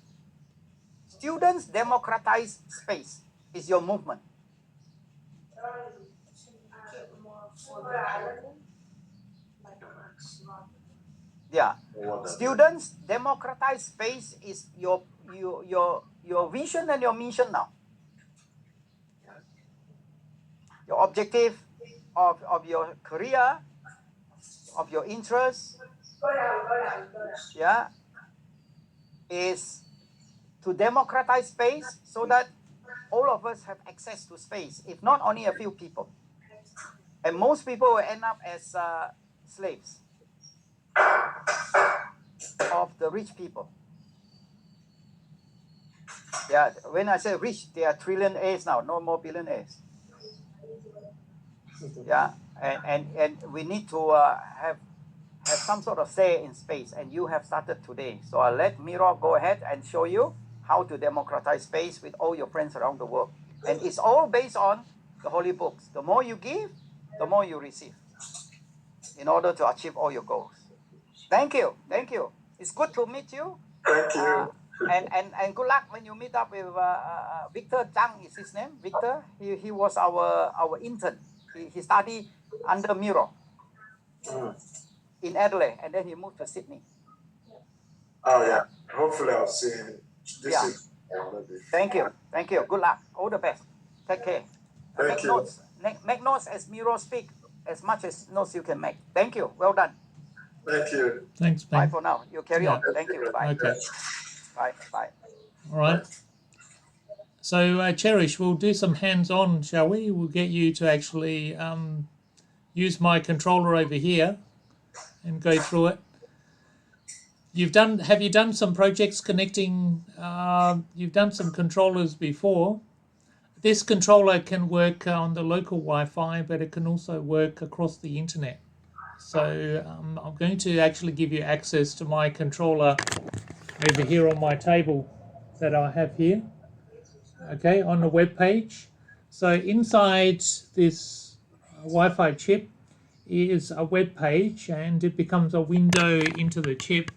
Students democratize space is your movement. Yeah. Students democratize space is your vision and your mission now. Your objective of your career, of your interests, yeah, is to democratize space so that all of us have access to space, if not only a few people. And most people will end up as slaves of the rich people. Yeah, when I say rich, they are trillionaires now, no more billionaires. Yeah, and we need to have some sort of say in space, and you have started today. So I'll let Miro go ahead and show you how to democratize space with all your friends around the world. And it's all based on the holy books. The more you give, the more you receive in order to achieve all your goals. Thank you. Thank you. It's good to meet you. Thank you. And good luck when you meet up with Victor Zhang is his name. Victor, he was our intern. He studied under Miro in Adelaide, and then he moved to Sydney. Oh yeah. Hopefully I'll see him. Thank you. Thank you. Good luck. All the best. Take care. Thank you. Notes. Make notes as Miro speak, as much as notes you can make. Thank you. Well done. Thank you. Thanks, Bye Ben. for now. You carry on. Thank you. Bye. Okay. Bye. Bye. All right. So, Cherish, we'll do some hands-on, shall we? We'll get you to actually use my controller over here and go through it. Have you done some projects connecting? You've done some controllers before. This controller can work on the local Wi-Fi, but it can also work across the internet. So I'm going to actually give you access to my controller over here on my table that I have here. Okay, on the web page. So inside this Wi-Fi chip is a web page, and it becomes a window into the chip.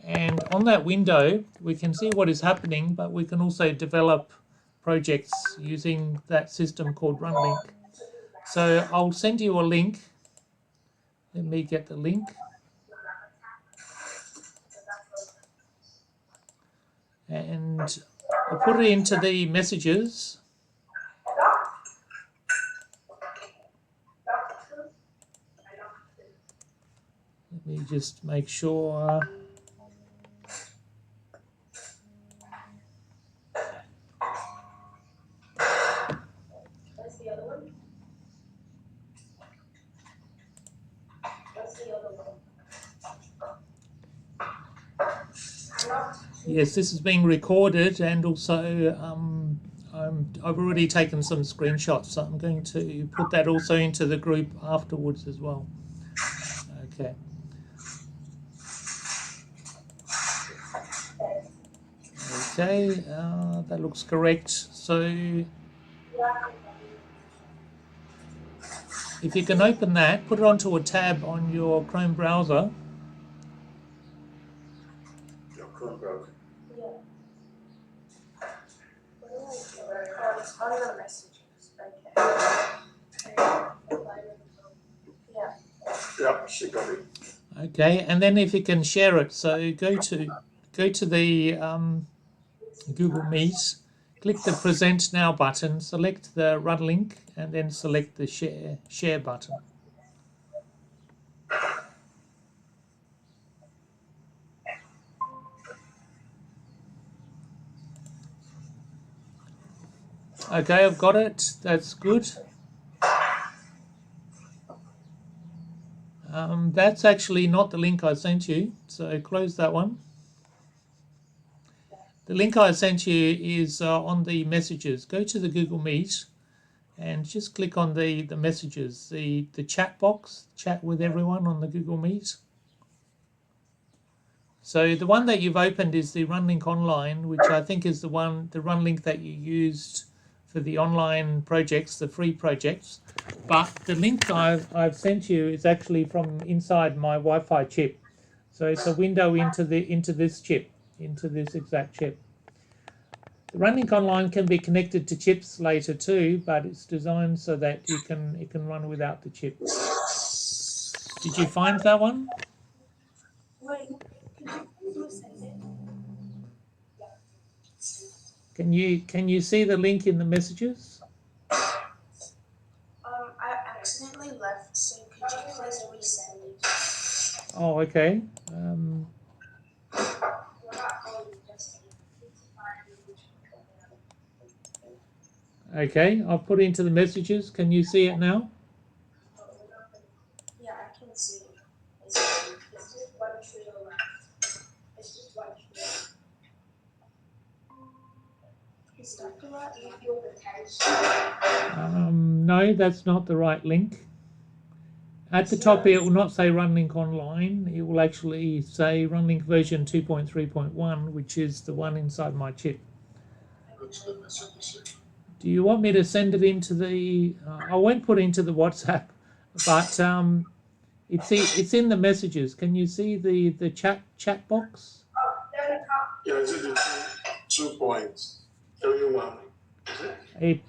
And on that window, we can see what is happening, but we can also develop projects using that system called runlinc. So I'll send you a link. Let me get the link. And I'll put it into the messages. Let me just make sure. What's the other one? What's the other one? Yes, this is being recorded, and also I've already taken some screenshots, so I'm going to put that also into the group afterwards as well. Okay. Okay, that looks correct. So if you can open that, put it onto a tab on your Chrome browser. Your Chrome browser. Yeah. It's on the messages. Okay. Yeah, she got it. Okay, and then if you can share it, so go to the Google Meet, click the Present Now button, select the run link, and then select the share button. Okay, I've got it. That's good. That's actually not the link I sent you, so close that one. The link I sent you is on the messages. Go to the Google Meet and just click on the messages, the chat box, chat with everyone on the Google Meet. So the one that you've opened is the runlinc online, which I think is the runlinc that you used for the online projects, the free projects. But the link I've sent you is actually from inside my Wi-Fi chip. So it's a window into this chip, into this exact chip. The runlinc online can be connected to chips later too, but it's designed so that it can run without the chip. Did you find that one? Wait, can you send it? Can you see the link in the messages? I accidentally left, so could you please resend it? Oh, okay. Okay, I've put it into the messages. Can you see it now? Yeah, I can see it. It's just one trio left. It's just one trio. Is that the right link for the test? No, that's not the right link. At the top here, it will not say runlinc online. It will actually say runlinc version 2.3.1, which is the one inside my chip. Do you want me to send it into the... I won't put it into the WhatsApp, but it's in the messages. Can you see the chat box? Yeah, is it the 2.31? Is it?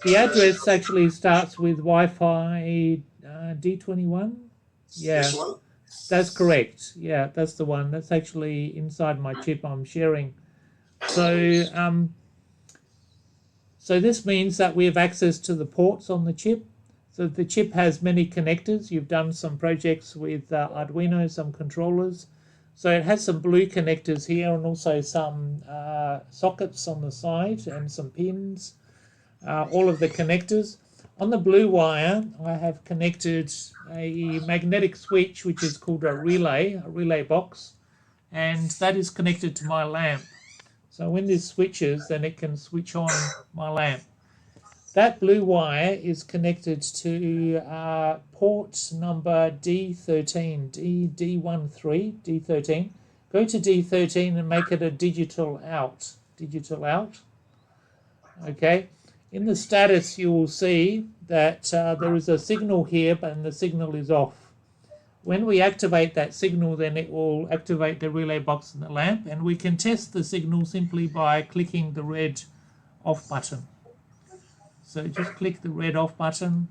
The address actually starts with Wi-Fi D21. Yeah, This one? that's correct. Yeah, that's the one. That's actually inside my chip I'm sharing. So so this means that we have access to the ports on the chip. So the chip has many connectors. You've done some projects with Arduino, some controllers. So it has some blue connectors here and also some sockets on the side and some pins, all of the connectors. On the blue wire, I have connected a magnetic switch, which is called a relay box, and that is connected to my lamp. So when this switches, then it can switch on my lamp. That blue wire is connected to port number D13, D13. Go to D13 and make it a digital out. Okay. In the status, you will see that there is a signal here, but the signal is off. When we activate that signal, then it will activate the relay box and the lamp, and we can test the signal simply by clicking the red off button. So just click the red off button,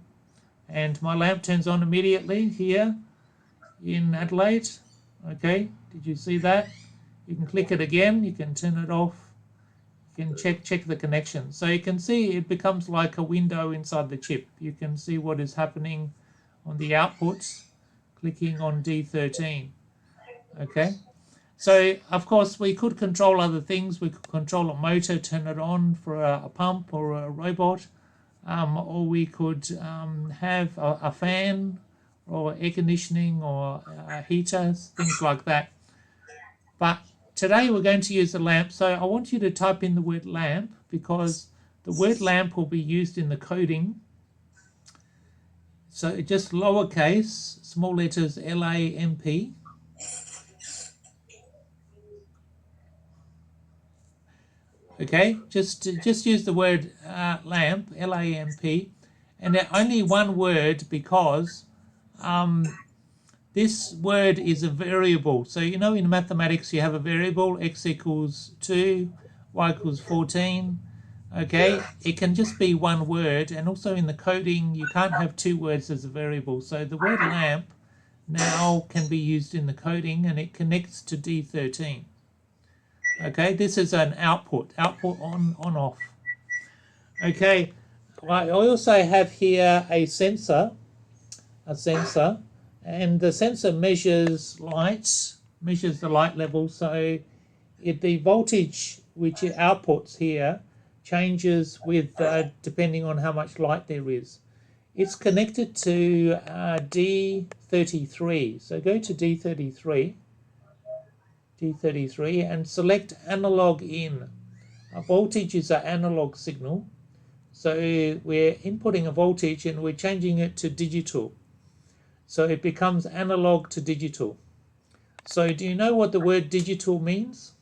and my lamp turns on immediately here in Adelaide. Okay, did you see that? You can click it again, you can turn it off, you can check the connection. So you can see it becomes like a window inside the chip. You can see what is happening on the outputs, clicking on D13. Okay, so of course we could control other things. We could control a motor, turn it on for a pump or a robot, or we could have a fan or air conditioning or heaters, things like that. But today we're going to use the lamp. So I want you to type in the word lamp, because the word lamp will be used in the coding. So just lowercase, small letters LAMP. Okay, just use the word lamp, LAMP, and only one word, because this word is a variable. So you know in mathematics you have a variable, x equals 2, y equals 14. Okay, it can just be one word, and also in the coding you can't have two words as a variable. So the word lamp now can be used in the coding, and it connects to D13. Okay, this is an output on off. Okay, I also have here a sensor, and the sensor measures the light level. So the voltage which it outputs here changes with depending on how much light there is. It's connected to D33. So go to D33 and select analog in. A voltage is an analog signal. So we're inputting a voltage and we're changing it to digital. So it becomes analog to digital. So do you know what the word digital means?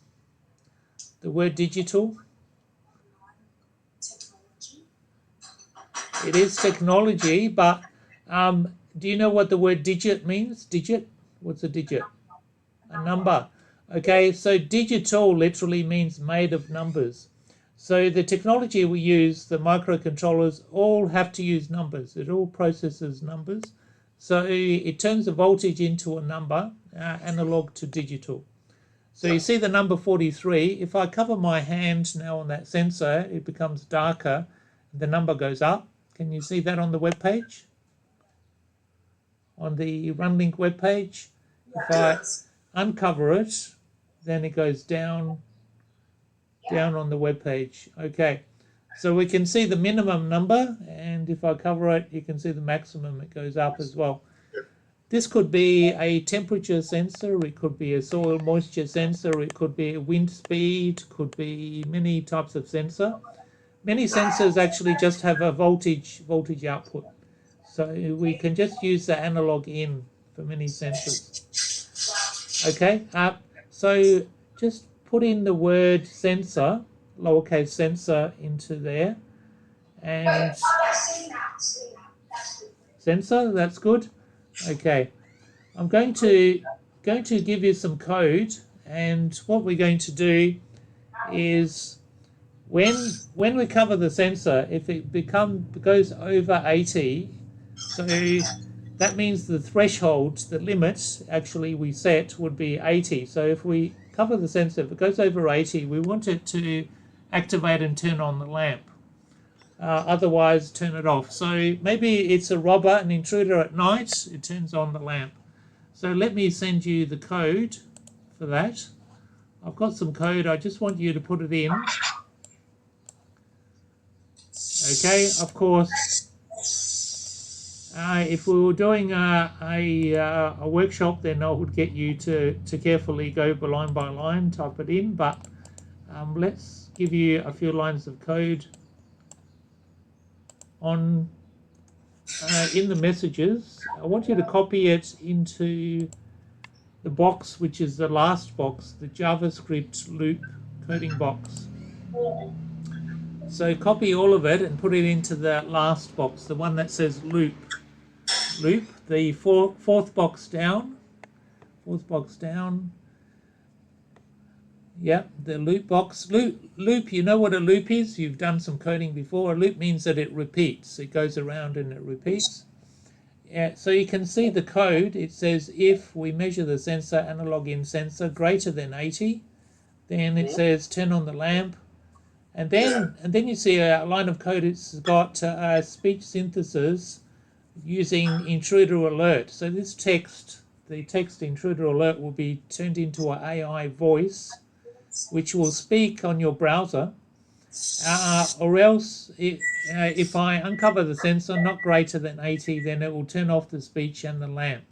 The word digital? It is technology, but do you know what the word digit means? Digit? What's a digit? A number. Okay, so digital literally means made of numbers. So the technology we use, the microcontrollers, all have to use numbers. It all processes numbers. So it turns the voltage into a number, analog to digital. So you see the number 43. If I cover my hand now on that sensor, it becomes darker. The number goes up. Can you see that on the web page? On the runlinc web page? If I uncover it, then it goes down on the web page. Okay, So we can see the minimum number, and if I cover it, you can see the maximum, it goes up as well. This could be a temperature sensor, it could be a soil moisture sensor, it could be a wind speed, could be many types of sensor. Many sensors actually just have a voltage output. So we can just use the analog in for many sensors. Okay, so just put in the word sensor, lowercase sensor, into there, and sensor, that's good. Okay, I'm going to give you some code, and what we're going to do is when we cover the sensor, if it goes over 80, so that means the threshold, the limit actually we set would be 80. So if we cover the sensor, if it goes over 80, we want it to activate and turn on the lamp. Otherwise, turn it off. So maybe it's a robber, an intruder at night, it turns on the lamp. So let me send you the code for that. I've got some code, I just want you to put it in. Okay, of course, if we were doing a workshop, then I would get you to carefully go line by line, type it in, but let's give you a few lines of code on in the messages. I want you to copy it into the box, which is the last box, the JavaScript loop coding box. So copy all of it and put it into the last box, the one that says loop. Loop, the fourth box down. Yeah, the loop box. Loop, you know what a loop is? You've done some coding before. A loop means that it repeats. It goes around and it repeats. Yeah, so you can see the code. It says if we measure the sensor, analog in sensor, greater than 80, then it says turn on the lamp. And then you see a line of code. It's got speech synthesis using intruder alert. So this text, the text intruder alert, will be turned into an AI voice, which will speak on your browser. Or else, if I uncover the sensor not greater than 80, then it will turn off the speech and the lamp.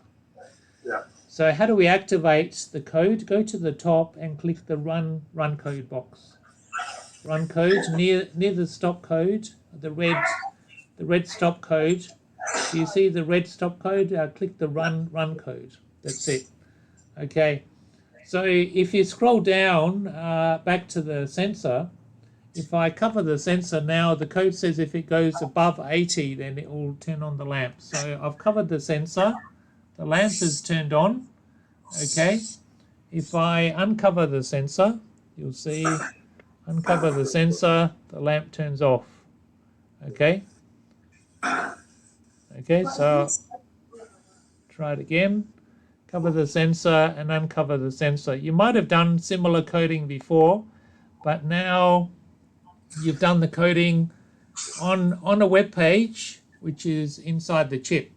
Yeah. So how do we activate the code? Go to the top and click the run code box. Run code near the stop code, the red stop code. Do you see the red stop code? Click the run code. That's it. Okay. So if you scroll down back to the sensor, if I cover the sensor now, the code says if it goes above 80, then it will turn on the lamp. So I've covered the sensor. The lamp is turned on. Okay. If I uncover the sensor, you'll see. Uncover the sensor, the lamp turns off. Okay. Okay, so try it again. Cover the sensor and uncover the sensor. You might have done similar coding before, but now you've done the coding on a web page, which is inside the chip.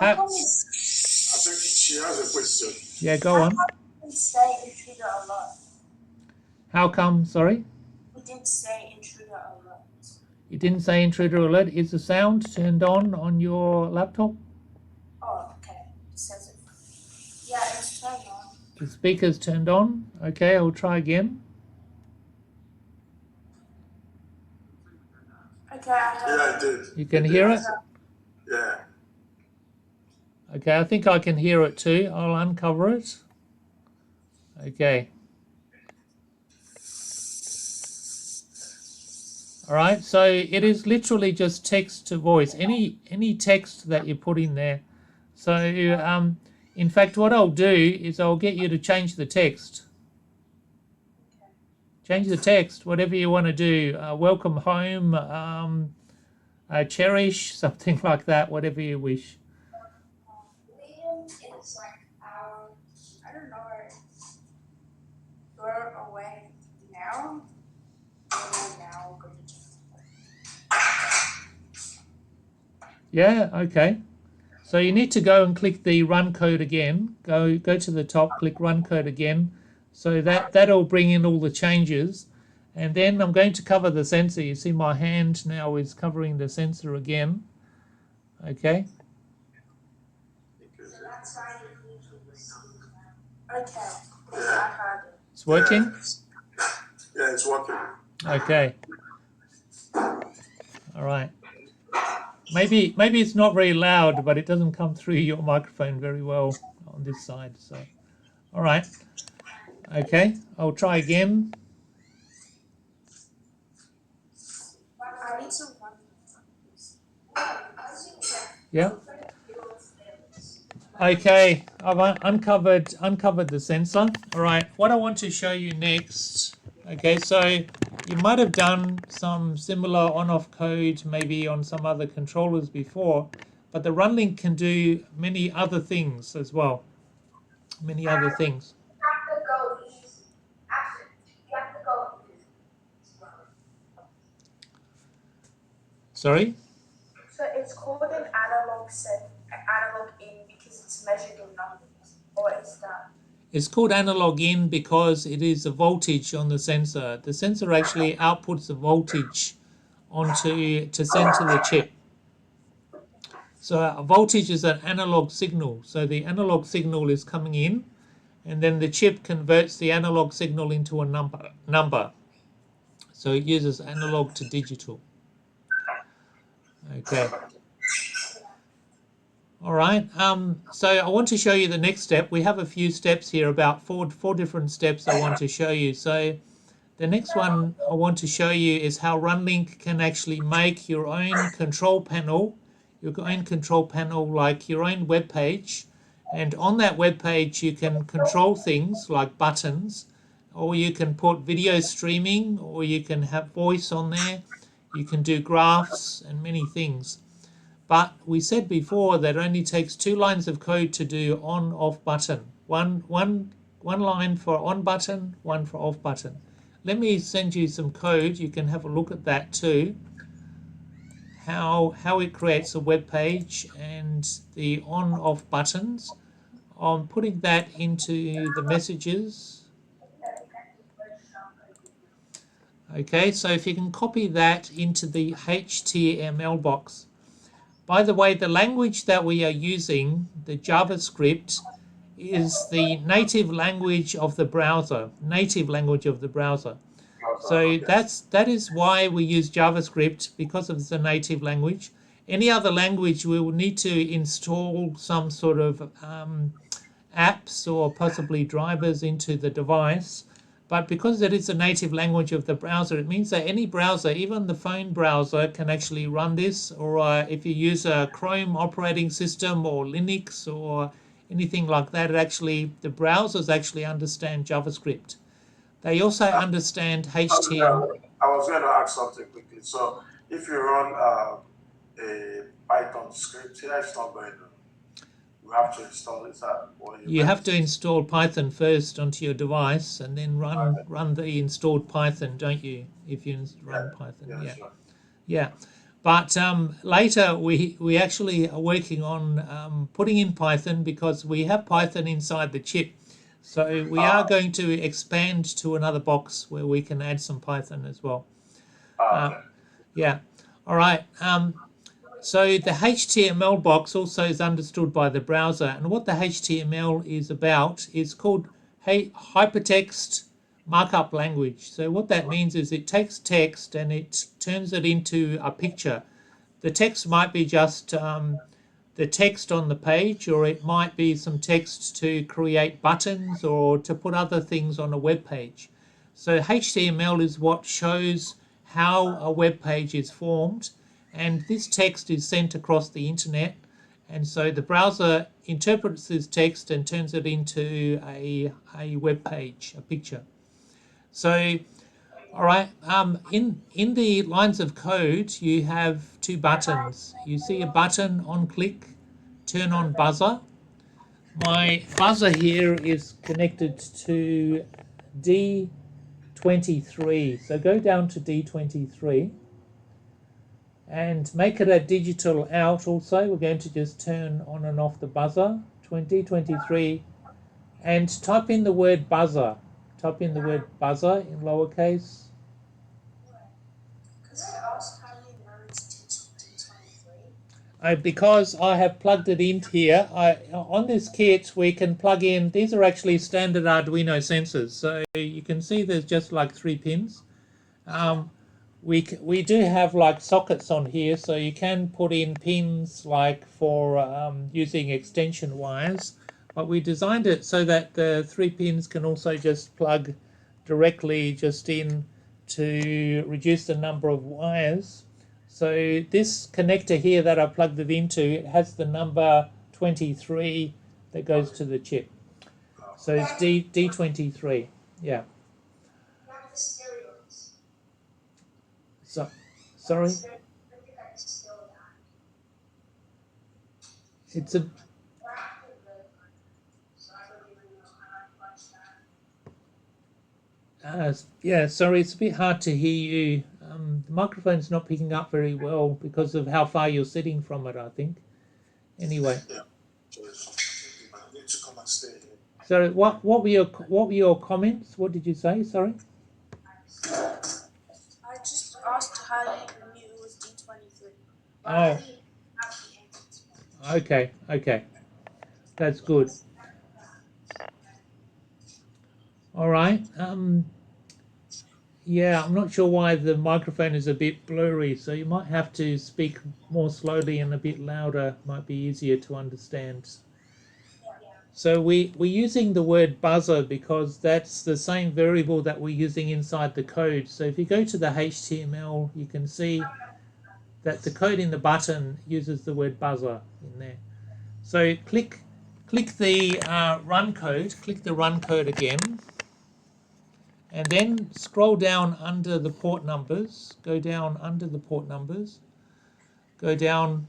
I think she has a question. Yeah, go on. How come, sorry? We didn't say intruder alert. You didn't say intruder alert. Is the sound turned on your laptop? Oh, okay. It says it. Yeah, it's turned on. The speaker's turned on. Okay, I'll try again. Okay, I did. You can hear it? Yeah. Okay, I think I can hear it too. I'll uncover it. Okay. All right, so it is literally just text to voice, any text that you put in there. So in fact, what I'll do is I'll get you to change the text. Change the text, whatever you want to do. Welcome home, cherish, something like that, whatever you wish. It's like, I don't know, we're away now. Yeah, okay. So you need to go and click the run code again. Go to the top, click run code again. So that'll bring in all the changes. And then I'm going to cover the sensor. You see my hand now is covering the sensor again. Okay. Okay. I heard it. It's working? Yeah, it's working. Okay. All right. Maybe it's not very loud, but it doesn't come through your microphone very well on this side. So, all right. Okay, I'll try again. I need to run. Yeah. Okay, I've uncovered the sensor. All right, what I want to show you next. Okay, so you might have done some similar on-off code maybe on some other controllers before, but the runlinc can do many other things as well. Many other things. Sorry? So it's called an analog in because it's measured in numbers, or is that? It's called analog in because it is a voltage on the sensor. The sensor actually outputs the voltage to send to the chip. So a voltage is an analog signal. So the analog signal is coming in, and then the chip converts the analog signal into a number. So it uses analog to digital. Okay. All right. So I want to show you the next step. We have a few steps here, about four different steps I want to show you. So the next one I want to show you is how runlinc can actually make your own control panel, like your own web page. And on that web page, you can control things like buttons, or you can put video streaming, or you can have voice on there. You can do graphs and many things. But we said before that it only takes 2 lines of code to do on-off button. One line for on button, one for off button. Let me send you some code. You can have a look at that too. How it creates a web page and the on-off buttons. I'm putting that into the messages. Okay, so if you can copy that into the HTML box. By the way, the language that we are using, the JavaScript, is the native language of the browser. So that is why we use JavaScript, because of the native language. Any other language, we will need to install some sort of apps or possibly drivers into the device. But because it is a native language of the browser, it means that any browser, even the phone browser, can actually run this. Or if you use a Chrome operating system or Linux or anything like that, the browsers actually understand JavaScript. They also understand HTML. I was going to ask something quickly. So if you run a Python script here, it's not going to. You have to install it. You have to install Python first onto your device, and then run the installed Python, don't you? If you run Python, yeah. Sure. Yeah. But later we actually are working on putting in Python, because we have Python inside the chip. So we are going to expand to another box where we can add some Python as well. Yeah. All right. So the HTML box also is understood by the browser, and what the HTML is about is called hypertext markup language. So what that means is it takes text and it turns it into a picture. The text might be just the text on the page, or it might be some text to create buttons or to put other things on a web page. So HTML is what shows how a web page is formed, and this text is sent across the internet, and so the browser interprets this text and turns it into a web page, a picture. So, all right, in the lines of code, you have 2 buttons. You see a button on click, turn on buzzer. My buzzer here is connected to D23. So go down to D23 and make it a digital out also. We're going to just turn on and off the buzzer, D23, and type in the word buzzer. Type in the word buzzer in lowercase. Because I have plugged it in here, on this kit we can plug in, these are actually standard Arduino sensors, so you can see there's just like 3 pins. We do have like sockets on here, so you can put in pins like for using extension wires, but we designed it so that the 3 pins can also just plug directly just in to reduce the number of wires. So this connector here that I plugged it into, it has the number 23 that goes to the chip. So it's D23, yeah. So, sorry? It's a... yeah, sorry, it's a bit hard to hear you. The microphone's not picking up very well because of how far you're sitting from it, I think. Anyway. Yeah. I need to come and stay here. Sorry, what were your comments? What did you say? Sorry. I just asked how you knew it was D23. Oh. Okay. That's good. All right. Yeah, I'm not sure why the microphone is a bit blurry, so you might have to speak more slowly and a bit louder. Might be easier to understand. So we're using the word buzzer because that's the same variable that we're using inside the code. So if you go to the HTML, you can see that the code in the button uses the word buzzer in there. So click the run code, click the run code again, and then scroll down under the port numbers, go down under the port numbers, go down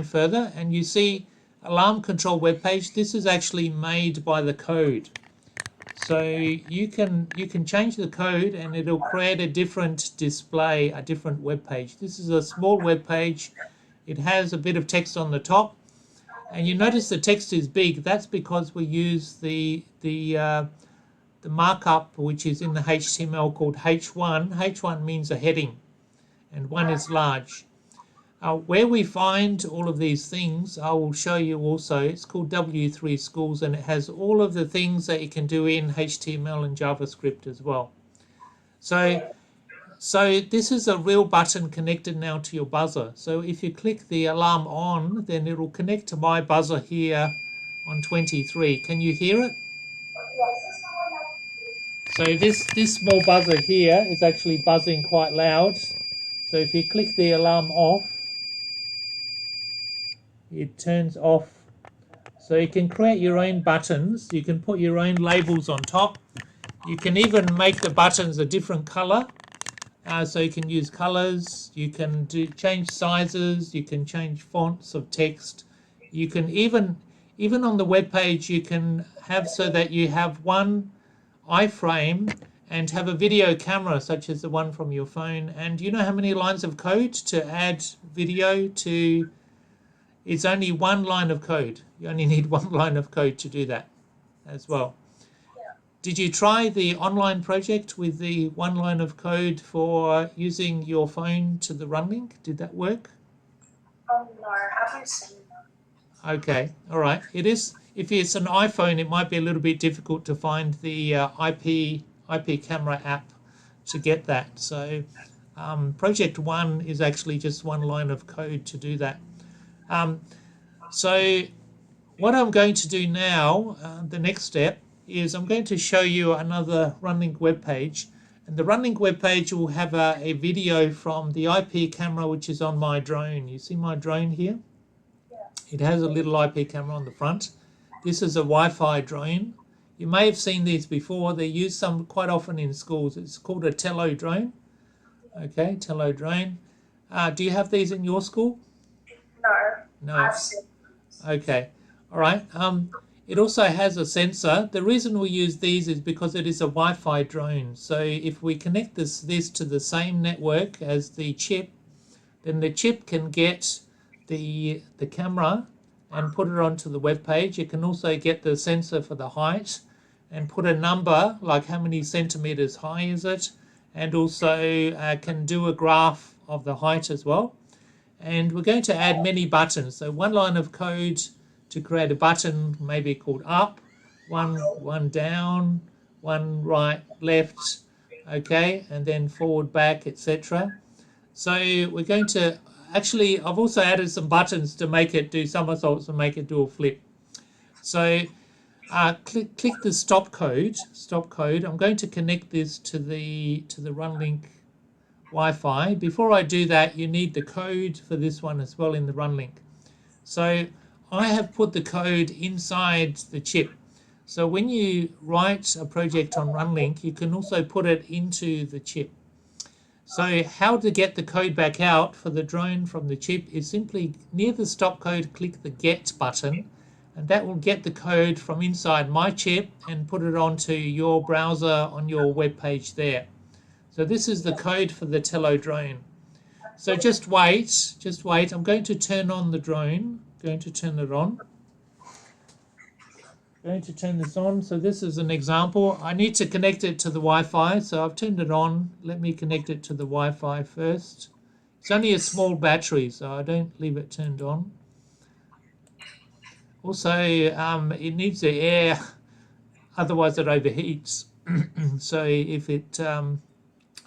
further, and you see alarm control web page. This is actually made by the code. So you can change the code and it'll create a different display, a different web page. This is a small web page. It has a bit of text on the top, and you notice the text is big. That's because we use the markup which is in the HTML called H1. H1 means a heading, and 1 is large. Where we find all of these things, I will show you also. It's called W3 Schools, and it has all of the things that you can do in HTML and JavaScript as well. So this is a real button connected now to your buzzer. So if you click the alarm on, then it will connect to my buzzer here on 23. Can you hear it? So this small buzzer here is actually buzzing quite loud. So if you click the alarm off, it turns off. So you can create your own buttons. You can put your own labels on top. You can even make the buttons a different color. So you can use colors. You can change sizes. You can change fonts of text. You can even on the web page, you can have so that you have one iframe and have a video camera such as the one from your phone. And you know how many lines of code to add video to? It's only 1 line of code. You only need 1 line of code to do that as well. Yeah. Did you try the online project with the 1 line of code for using your phone to the runlinc? Did that work? No, I haven't seen that. Okay, all right. It is. If it's an iPhone, it might be a little bit difficult to find the IP camera app to get that. So Project 1 is actually just 1 line of code to do that. So what I'm going to do now, the next step, is I'm going to show you another runlinc web page. And the runlinc web page will have a video from the IP camera which is on my drone. You see my drone here? Yeah. It has a little IP camera on the front. This is a Wi-Fi drone. You may have seen these before. They're used quite often in schools. It's called a tello drone. Okay, tello drone. Do you have these in your school? No. I've seen. Okay. All right. It also has a sensor. The reason we use these is because it is a Wi-Fi drone. So if we connect this to the same network as the chip, then the chip can get the camera and put it onto the web page. It can also get the sensor for the height and put a number, like how many centimeters high is it, and also can do a graph of the height as well. and we're going to add many buttons. So one line of code to create a button, maybe called up, one down, one right, left, okay, and then forward, back, etc. So we're going to, actually, I've also added some buttons to make it do somersaults and make it do a flip. So click the stop code. I'm going to connect this to the runlinc Wi-Fi. Before I do that, you need the code for this one as well in the runlinc. So I have put the code inside the chip. So when you write a project on runlinc, you can also put it into the chip. So how to get the code back out for the drone from the chip is simply near the stop code, click the get button, and that will get the code from inside my chip and put it onto your browser on your web page there. So this is the code for the Tello drone. So just wait. I'm going to turn on the drone. Going to turn it on. Going to turn this on. So this is an example. I need to connect it to the Wi-Fi. So I've turned it on. Let me connect it to the Wi-Fi first. It's only a small battery, so I don't leave it turned on. Also, it needs the air, otherwise it overheats. So if it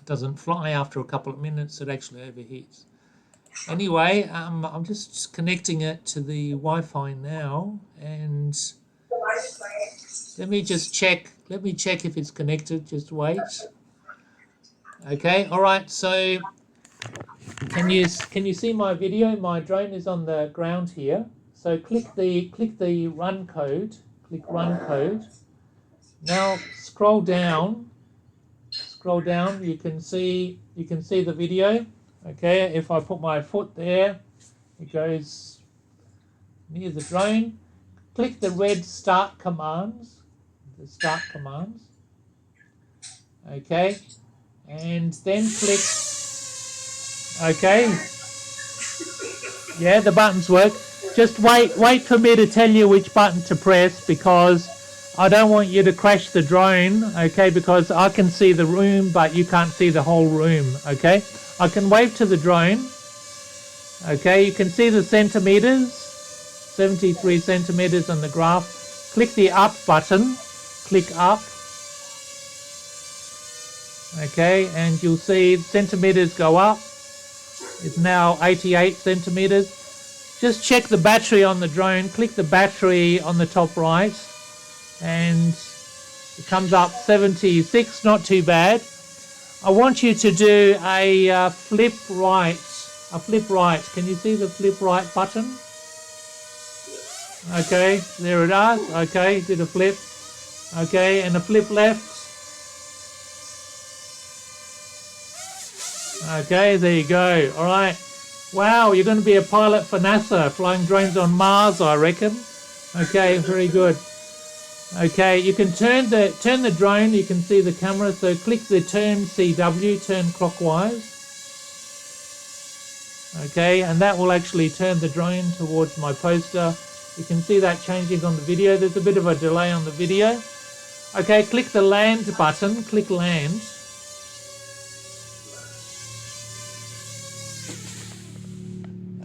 doesn't fly after a couple of minutes, it actually overheats. Anyway, I'm just connecting it to the Wi-Fi now, and let me just check. Let me check if it's connected. Just wait. Okay. All right. So can you see my video? My drone is on the ground here. So click the run code. Click run code. Now scroll down. Scroll down. You can see the video. Okay. If I put my foot there, it goes near the drone. Click the red start commands. The start commands. Okay. And then click. Okay. Yeah, the buttons work. Just wait for me to tell you which button to press, because I don't want you to crash the drone, okay, because I can see the room, but you can't see the whole room, okay? I can wave to the drone, okay, you can see the centimeters, 73 centimeters on the graph. Click the up button, click up, okay, and you'll see centimeters go up. It's now 88 centimeters. Just check the battery on the drone, click the battery on the top right, and it comes up 76, not too bad. I want you to do a flip right. Can you see the flip right button? Okay, there it is. Okay, did a flip. Okay, and a flip left. Okay, there you go. All right. Wow, you're going to be a pilot for NASA, flying drones on Mars, I reckon. Okay, very good. Okay, you can turn the drone, you can see the camera, so click the turn CW, turn clockwise. Okay, and that will actually turn the drone towards my poster. You can see that changing on the video. There's a bit of a delay on the video. Okay, click the land button, click land.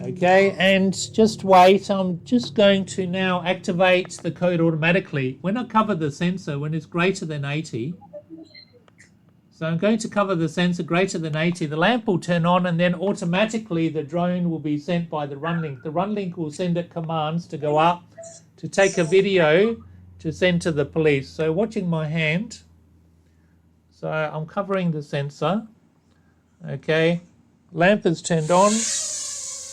Okay, and just wait. I'm just going to now activate the code automatically. When I cover the sensor, when it's greater than 80, so I'm going to cover the sensor greater than 80, the lamp will turn on, and then automatically the drone will be sent by the runlinc. The runlinc will send it commands to go up, to take a video, to send to the police. So watching my hand, so I'm covering the sensor. Okay, lamp is turned on.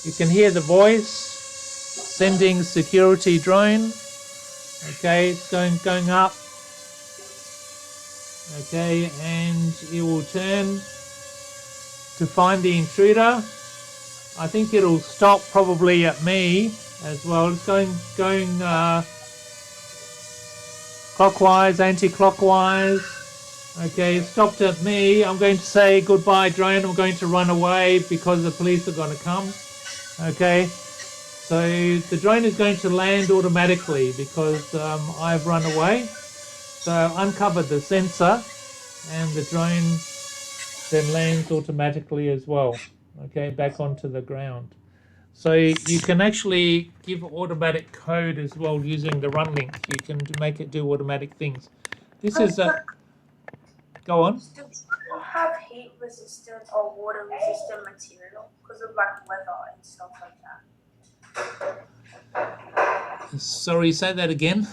You can hear the voice, sending security drone. Okay, it's going up. Okay, and it will turn to find the intruder. I think it'll stop probably at me as well. It's going clockwise, anti-clockwise. Okay, it stopped at me. I'm going to say goodbye drone. I'm going to run away because the police are going to come. Okay, so the drone is going to land automatically because I've run away. So I uncovered the sensor and the drone then lands automatically as well. Okay, back onto the ground. So you can actually give automatic code as well using the runlinc. You can make it do automatic things. This is a... Go on. Do you have heat resistant or water resistant material because of like weather and stuff like that? Sorry, say that again.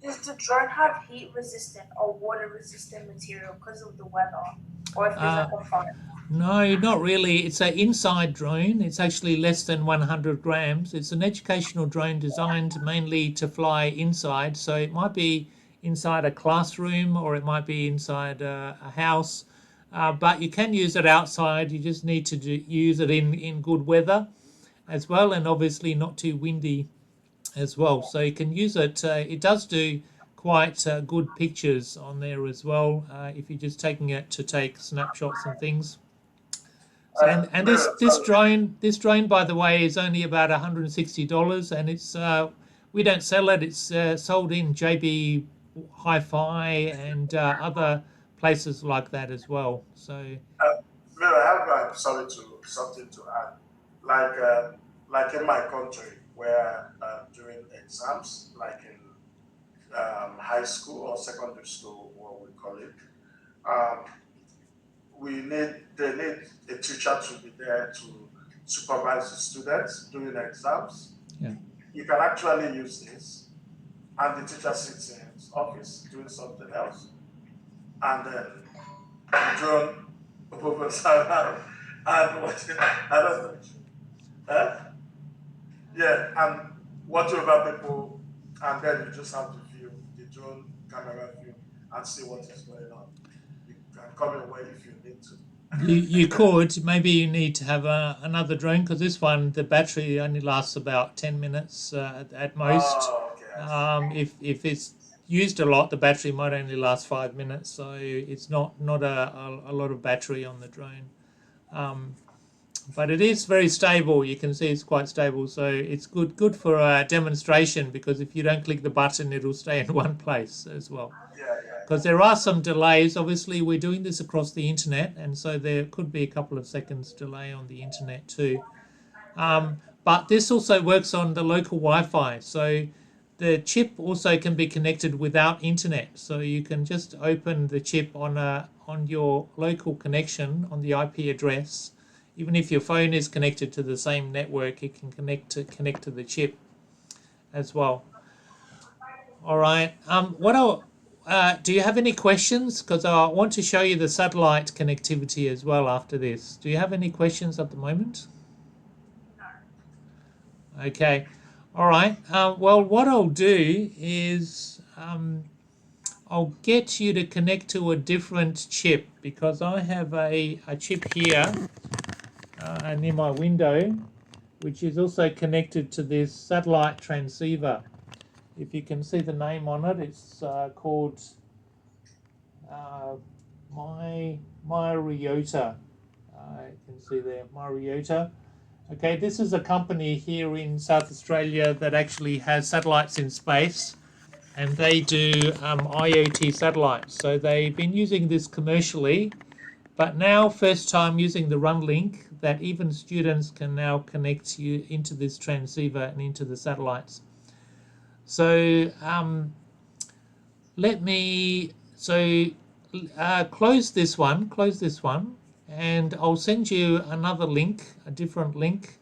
Does the drone have heat resistant or water resistant material because of the weather? Or if there's like a fire? No, not really. It's an inside drone. It's actually less than 100 grams. It's an educational drone designed mainly to fly inside. So it might be inside a classroom or it might be inside a house. But you can use it outside. You just need to use it in good weather as well, and obviously not too windy as well. So you can use it. It does do quite good pictures on there as well if you're just taking it to take snapshots and things. So, and this drone by the way is only about $160, and it's we don't sell it. It's sold in JB Hi-Fi and other places like that as well. So Miro, I have something to add. Like in my country, where during exams, like in high school or secondary school, what we call it, um, they need a teacher to be there to supervise the students during exams. yeah. You can actually use this, and the teacher sits in his office doing something else, and then the drone movers around and watching. I don't know. Huh? Yeah, and watch over people, and then you just have to view the drone camera view and see what is going on. You can come away if you need to. You could, maybe you need to have another drone, because this one, the battery only lasts about 10 minutes at most. Oh, okay. If it's used a lot, the battery might only last 5 minutes, so it's not a lot of battery on the drone. But it is very stable. You can see it's quite stable, so it's good for a demonstration, because if you don't click the button, it'll stay in one place as well. Yeah. Because there are some delays. Obviously, we're doing this across the internet, and so there could be a couple of seconds delay on the internet too. But this also works on the local Wi-Fi, so the chip also can be connected without internet. So you can just open the chip on your local connection on the IP address. Even if your phone is connected to the same network, it can connect to the chip as well. All right. Do you have any questions? Because I want to show you the satellite connectivity as well after this. Do you have any questions at the moment? Okay. All right. Well, what I'll do is I'll get you to connect to a different chip, because I have a chip here near my window, which is also connected to this satellite transceiver. If you can see the name on it, it's called Myriota. You can see there, Myriota. Okay, this is a company here in South Australia that actually has satellites in space, and they do IoT satellites. So they've been using this commercially, but now first time using the runlinc, that even students can now connect you into this transceiver and into the satellites. So close this one, and I'll send you another link, a different link.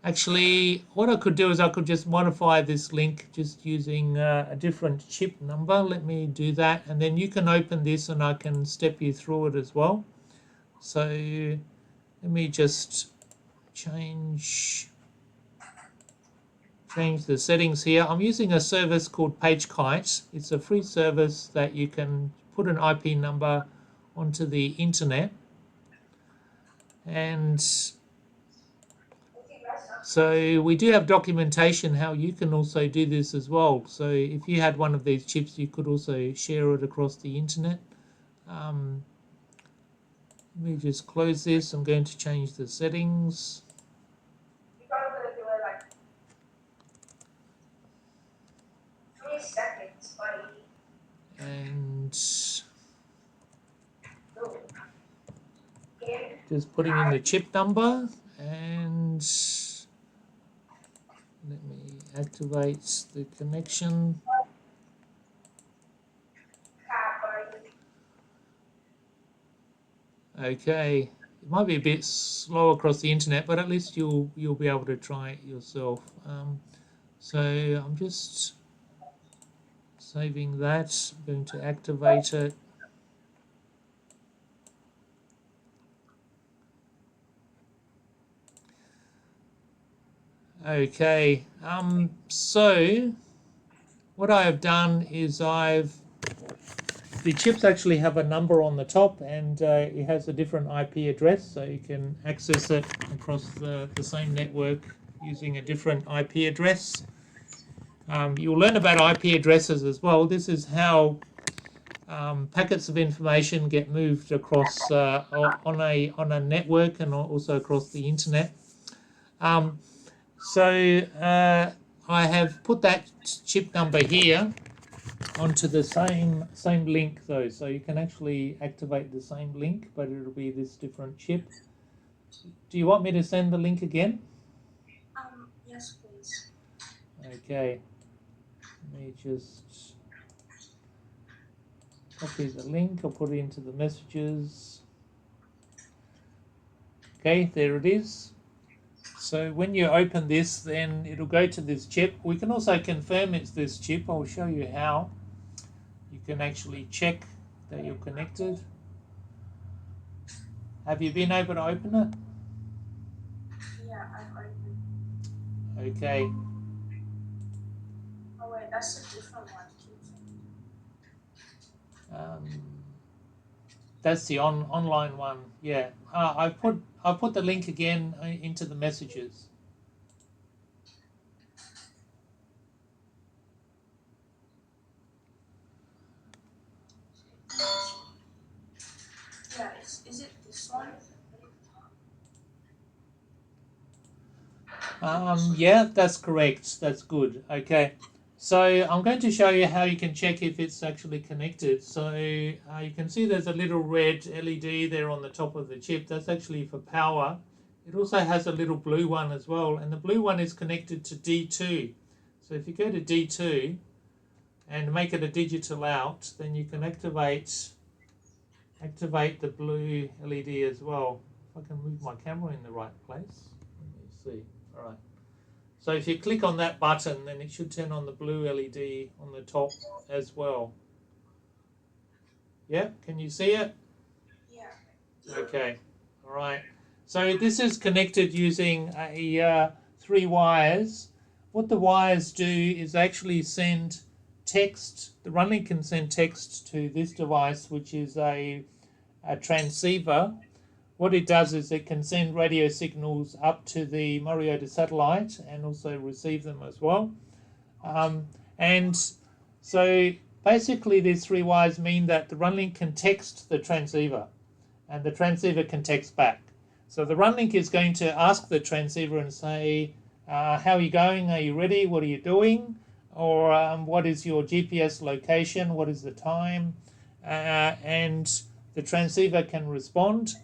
Actually, what I could do is I could just modify this link just using a different chip number. Let me do that, and then you can open this and I can step you through it as well. So let me just change the settings here. I'm using a service called PageKite. It's a free service that you can put an IP number onto the internet, and so we do have documentation how you can also do this as well. So if you had one of these chips, you could also share it across the internet. Let me just close this. I'm going to change the settings. And just putting in the chip number, and activates the connection. Okay, it might be a bit slow across the internet, but at least you'll be able to try it yourself. So I'm just saving that. I'm going to activate it. Okay, so what I have done is the chips actually have a number on the top, and it has a different IP address, so you can access it across the same network using a different IP address. You'll learn about IP addresses as well. This is how packets of information get moved across on a network and also across the internet. So I have put that chip number here onto the same link though, so you can actually activate the same link, but it'll be this different chip. Do you want me to send the link again? Yes, please. Okay, let me just copy the link. I'll put it into the messages. Okay, there it is. So when you open this, then it'll go to this chip. We can also confirm it's this chip. I'll show you how. You can actually check that you're connected. Have you been able to open it? Yeah, I've opened. Okay. Oh wait, that's a different one. That's the online one. Yeah. I put the link again into the messages. Yeah, is it this one? Yeah, that's correct. That's good. Okay. So I'm going to show you how you can check if it's actually connected. So you can see there's a little red LED there on the top of the chip. That's actually for power. It also has a little blue one as well, and the blue one is connected to D2. So if you go to D2 and make it a digital out, then you can activate the blue LED as well. If I can move my camera in the right place. Let me see. All right. So if you click on that button, then it should turn on the blue LED on the top as well. Yeah, can you see it? Yeah. Okay, all right. So this is connected using 3 wires. What the wires do is actually send text. The runlink can send text to this device, which is a transceiver. What it does is it can send radio signals up to the Myriota satellite and also receive them as well. And so basically these 3 wires mean that the runlink can text the transceiver and the transceiver can text back. So the runlink is going to ask the transceiver and say, how are you going? Are you ready? What are you doing? Or what is your GPS location? What is the time? And the transceiver can respond.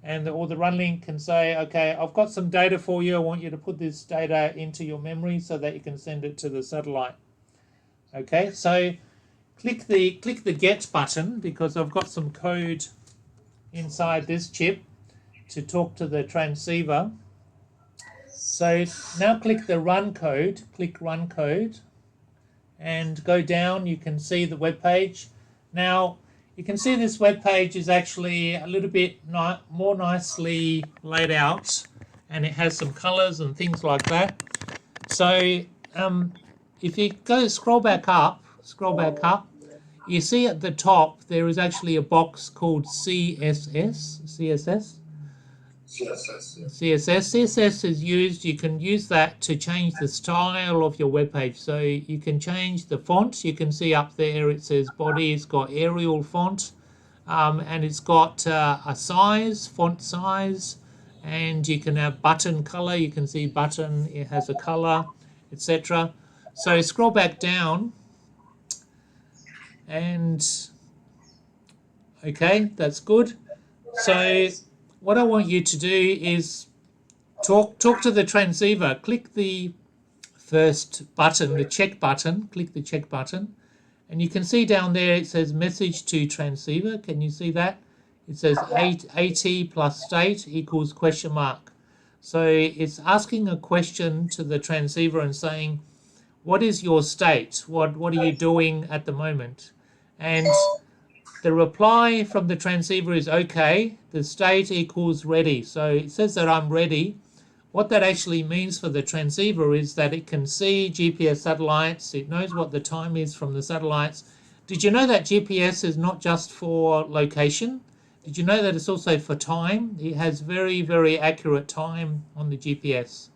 Or the runlink can say, okay, I've got some data for you. I want you to put this data into your memory so that you can send it to the satellite. Okay, so click the get button because I've got some code inside this chip to talk to the transceiver. So now click the run code. Click run code, and go down. You can see the web page. Now, you can see this web page is actually a little bit more nicely laid out, and it has some colors and things like that. So if you scroll back up, you see at the top there is actually a box called CSS. CSS is used. You can use that to change the style of your web page. So you can change the font. You can see up there it says body. It's got Arial font, and it's got a font size, and you can have button color. You can see button. It has a color, etc. So scroll back down, and okay, that's good. So what I want you to do is talk to the transceiver. Click the first button, the check button. Click the check button. And you can see down there it says message to transceiver. Can you see that? It says AT plus state equals question mark. So it's asking a question to the transceiver and saying, what is your state? What are you doing at the moment? And the reply from the transceiver is okay, the state equals ready. So it says that I'm ready. What that actually means for the transceiver is that it can see GPS satellites, it knows what the time is from the satellites. Did you know that GPS is not just for location? Did you know that it's also for time? It has very, very accurate time on the GPS.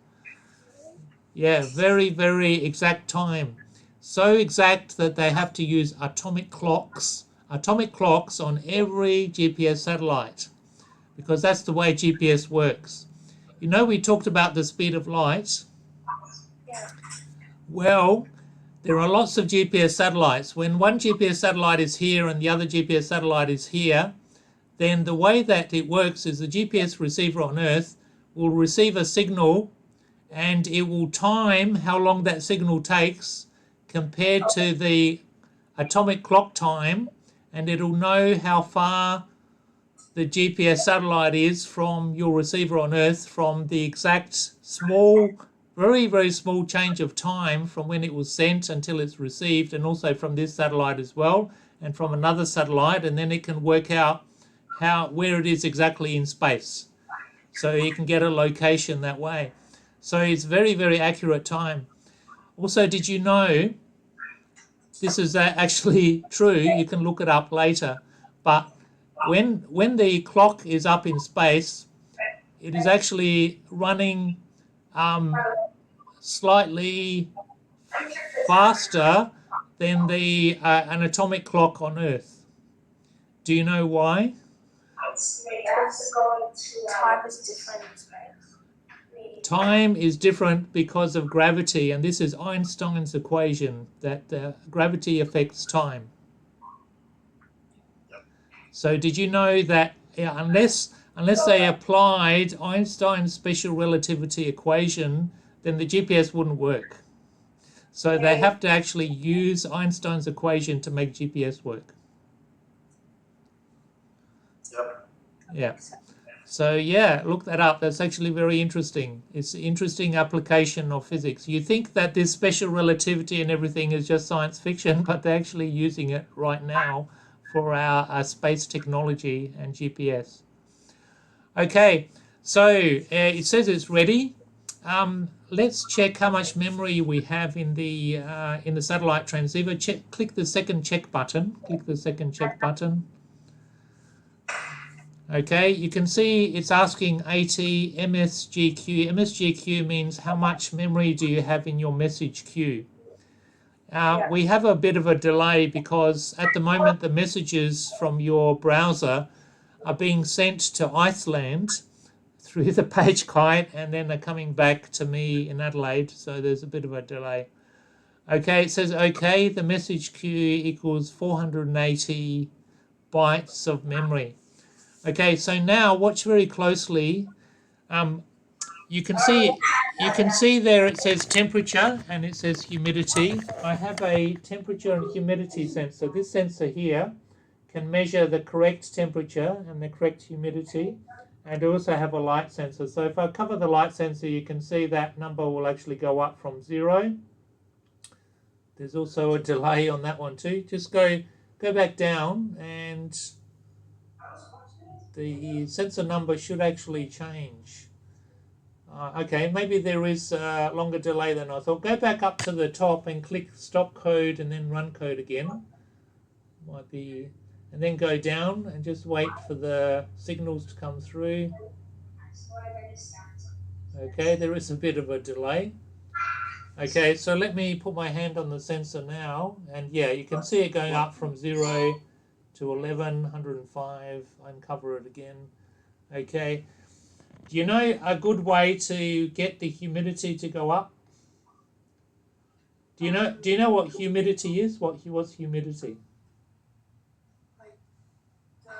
Yeah, very, very exact time. So exact that they have to use atomic clocks on every GPS satellite, because that's the way GPS works. You know, we talked about the speed of light. Well, there are lots of GPS satellites. When one GPS satellite is here and the other GPS satellite is here, then the way that it works is the GPS receiver on Earth will receive a signal and it will time how long that signal takes compared to the atomic clock time, and it'll know how far the GPS satellite is from your receiver on Earth from the exact small, very, very small change of time from when it was sent until it's received, and also from this satellite as well, and from another satellite, and then it can work out where it is exactly in space. So you can get a location that way. So it's very, very accurate time. Also, did you know, this is actually true, you can look it up later, but when the clock is up in space, it is actually running slightly faster than an atomic clock on Earth. Do you know why? Time is different. Time is different because of gravity, and this is Einstein's equation that gravity affects time. So did you know that unless they applied Einstein's special relativity equation, then the GPS wouldn't work. So they have to actually use Einstein's equation to make GPS work. Yep. Yeah. So yeah, look that up. That's actually very interesting. It's an interesting application of physics. You think that this special relativity and everything is just science fiction, but they're actually using it right now for our space technology and GPS. Okay, so it says it's ready. Let's check how much memory we have in the satellite transceiver. Click the second check button. Click the second check button. Okay, you can see it's asking AT MSGQ. MSGQ means how much memory do you have in your message queue. We have a bit of a delay because at the moment the messages from your browser are being sent to Iceland through the page kite, and then they're coming back to me in Adelaide, so there's a bit of a delay. Okay, it says okay, the message queue equals 480 bytes of memory. Okay, so now watch very closely. You can see there it says temperature and it says humidity. I have a temperature and humidity sensor. This sensor here can measure the correct temperature and the correct humidity, and I also have a light sensor. So if I cover the light sensor, you can see that number will actually go up from 0. There's also a delay on that one too. Just go back down, and the sensor number should actually change. Okay, maybe there is a longer delay than I thought. Go back up to the top and click stop code and then run code again. Might be, and then go down and just wait for the signals to come through. Okay, there is a bit of a delay. Okay, so let me put my hand on the sensor now, and yeah, you can see it going up from 0 to 11, 105. Uncover it again. Okay. Do you know a good way to get the humidity to go up? Do you know what humidity is? What's humidity? Like the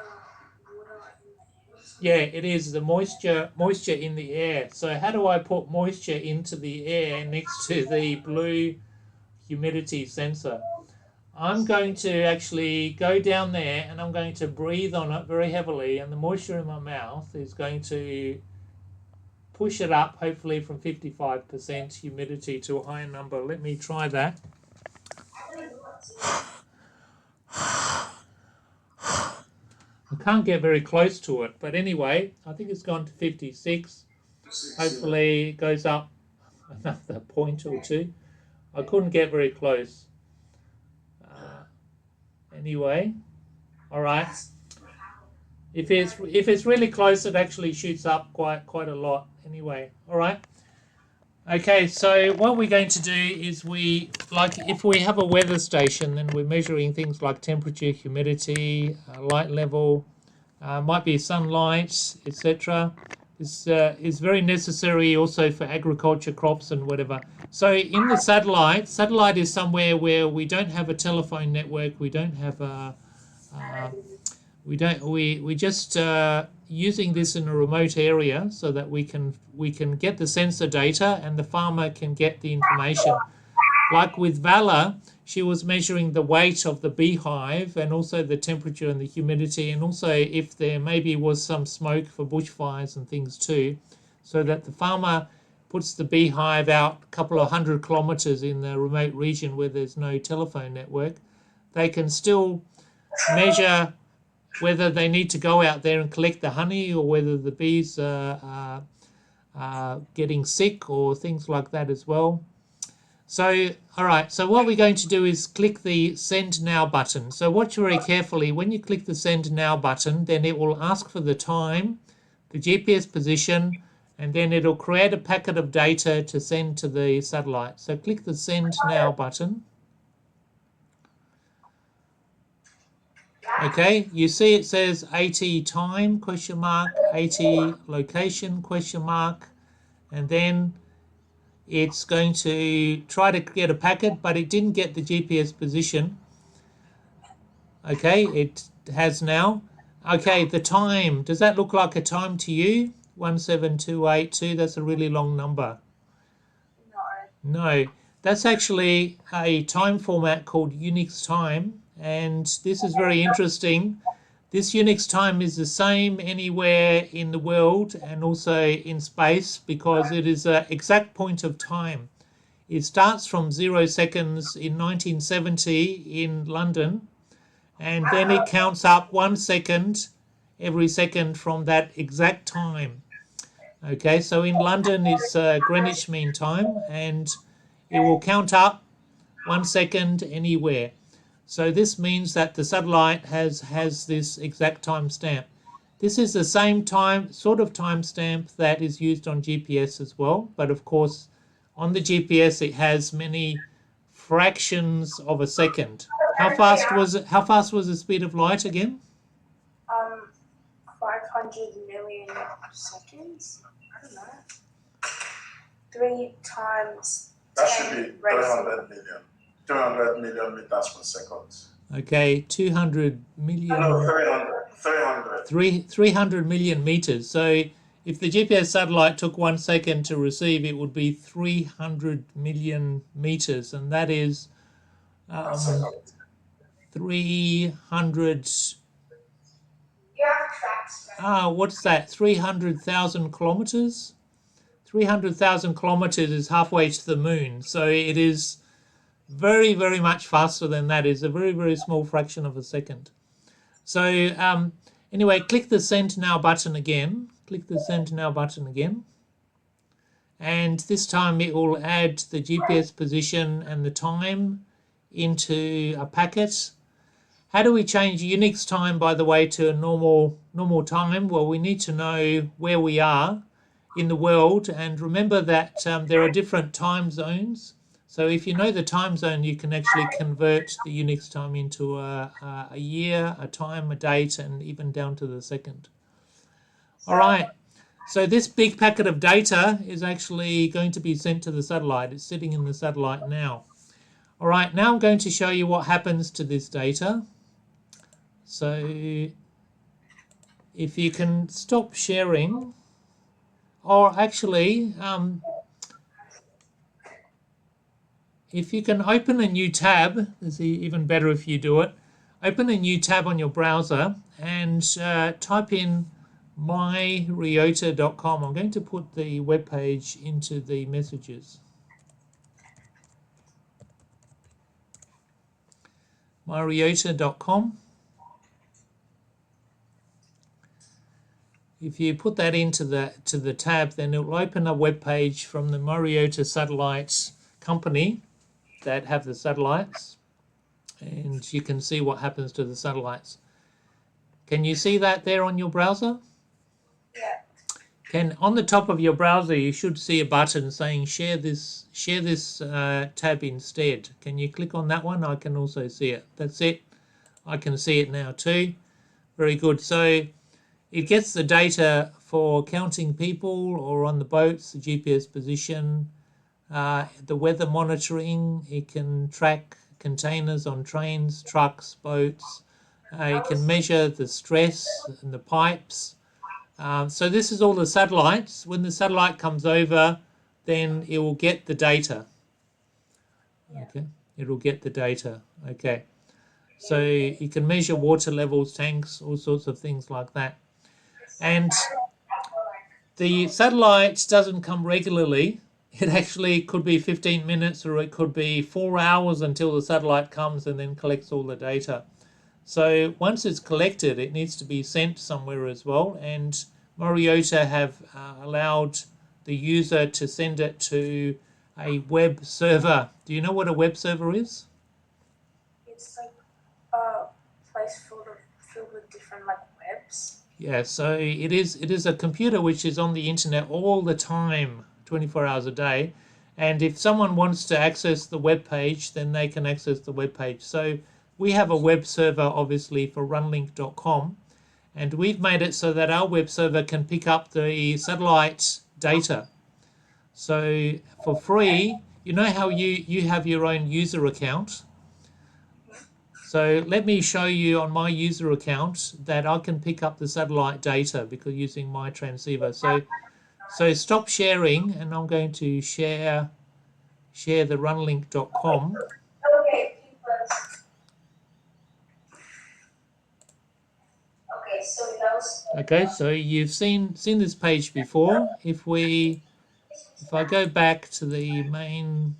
water in the air. Yeah, it is the moisture in the air. So how do I put moisture into the air next to the blue humidity sensor? I'm going to actually go down there and I'm going to breathe on it very heavily, and the moisture in my mouth is going to push it up, hopefully from 55% humidity to a higher number. Let me try that. I can't get very close to it, but anyway, I think it's gone to 56. Hopefully it goes up another point or two. I couldn't get very close. Anyway, all right. If it's really close, it actually shoots up quite a lot. Anyway, all right. Okay, so what we're going to do is if we have a weather station, then we're measuring things like temperature, humidity, light level, might be sunlight, etc. This is very necessary also for agriculture, crops, and whatever. So in the satellite is somewhere where we don't have a telephone network, we don't have a we just using this in a remote area so that we can get the sensor data and the farmer can get the information. Like with Vala, she was measuring the weight of the beehive and also the temperature and the humidity, and also if there maybe was some smoke for bushfires and things too, so that the farmer puts the beehive out a couple of 100 kilometers in the remote region where there's no telephone network. They can still measure whether they need to go out there and collect the honey or whether the bees are getting sick or things like that as well. So, all right, so what we're going to do is click the Send Now button. So watch very carefully. When you click the Send Now button, then it will ask for the time, the GPS position, and then it'll create a packet of data to send to the satellite. So click the Send Now button. Okay, you see it says AT time, question mark, AT location, question mark, and then it's going to try to get a packet, but it didn't get the GPS position. Okay, it has now. Okay, the time, does that look like a time to you? 17282, that's a really long number. No, that's actually a time format called Unix time, and this is very interesting. This Unix time is the same anywhere in the world and also in space because it is an exact point of time. It starts from 0 seconds in 1970 in London, and then it counts up 1 second every second from that exact time. Okay, so in London it's Greenwich Mean Time, and it will count up 1 second anywhere. So this means that the satellite has this exact timestamp. This is the same sort of timestamp that is used on GPS as well, but of course on the GPS it has many fractions of a second. How fast was the speed of light again? 500 million seconds. I don't know. 3 times. That should be 300 million. 200 million meters per second. Okay, 200 million. No, 300. 300 million meters. So if the GPS satellite took 1 second to receive, it would be 300 million meters, and that is 300. What's that? 300,000 kilometers. 300,000 kilometers is halfway to the moon. So it is very, very much faster than that. It's a very, very small fraction of a second. So anyway, click the Send Now button again. Click the Send Now button again. And this time it will add the GPS position and the time into a packet. How do we change Unix time, by the way, to a normal time? Well, we need to know where we are in the world, and remember that there are different time zones. So if you know the time zone, you can actually convert the Unix time into a year, a time, a date, and even down to the second. All right, so this big packet of data is actually going to be sent to the satellite. It's sitting in the satellite now. All right, now I'm going to show you what happens to this data. So if you can stop sharing, or actually, if you can open a new tab, it's even better if you do it. Open a new tab on your browser and type in myriota.com. I'm going to put the web page into the messages. myriota.com. If you put that into the tab, then it will open a web page from the Myriota Satellite company that have the satellites, and you can see what happens to the satellites. Can you see that there on your browser? Yeah. On the top of your browser, you should see a button saying share this tab instead. Can you click on that one? I can also see it. That's it. I can see it now too. Very good. So it gets the data for counting people or on the boats, the GPS position, the weather monitoring. It can track containers on trains, trucks, boats. It can measure the stress in the pipes. So this is all the satellites. When the satellite comes over, then it will get the data. Okay, it will get the data. Okay, so you can measure water levels, tanks, all sorts of things like that. And the satellite doesn't come regularly. It actually could be 15 minutes or it could be 4 hours until the satellite comes and then collects all the data. So once it's collected, it needs to be sent somewhere as well. And Myriota have allowed the user to send it to a web server. Do you know what a web server is? It's like a place filled with different like webs. Yeah, so it is a computer which is on the internet all the time, 24 hours a day. And if someone wants to access the web page, then they can access the web page. So we have a web server, obviously, for runlinc.com. And we've made it so that our web server can pick up the satellite data. So for free, you know how you have your own user account? So let me show you on my user account that I can pick up the satellite data because using my transceiver. So stop sharing, and I'm going to share the runlinc.com. Okay, okay, so those. Okay, so you've seen this page before. If I go back to the main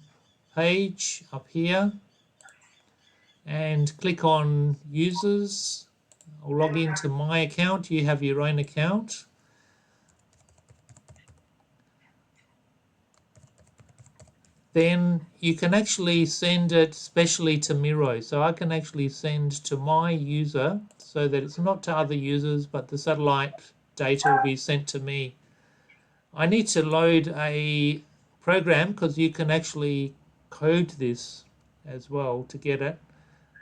page up here and click on users, I'll log into my account. You have your own account. Then you can actually send it specially to Miro. So I can actually send to my user so that it's not to other users, but the satellite data will be sent to me. I need to load a program because you can actually code this as well to get it.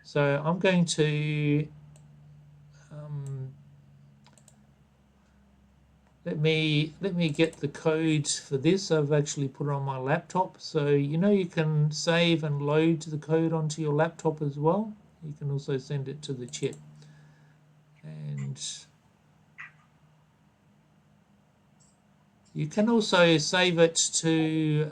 So I'm going to let me get the code for this. I've actually put it on my laptop. So you can save and load the code onto your laptop as well. You can also send it to the chip. And you can also save it to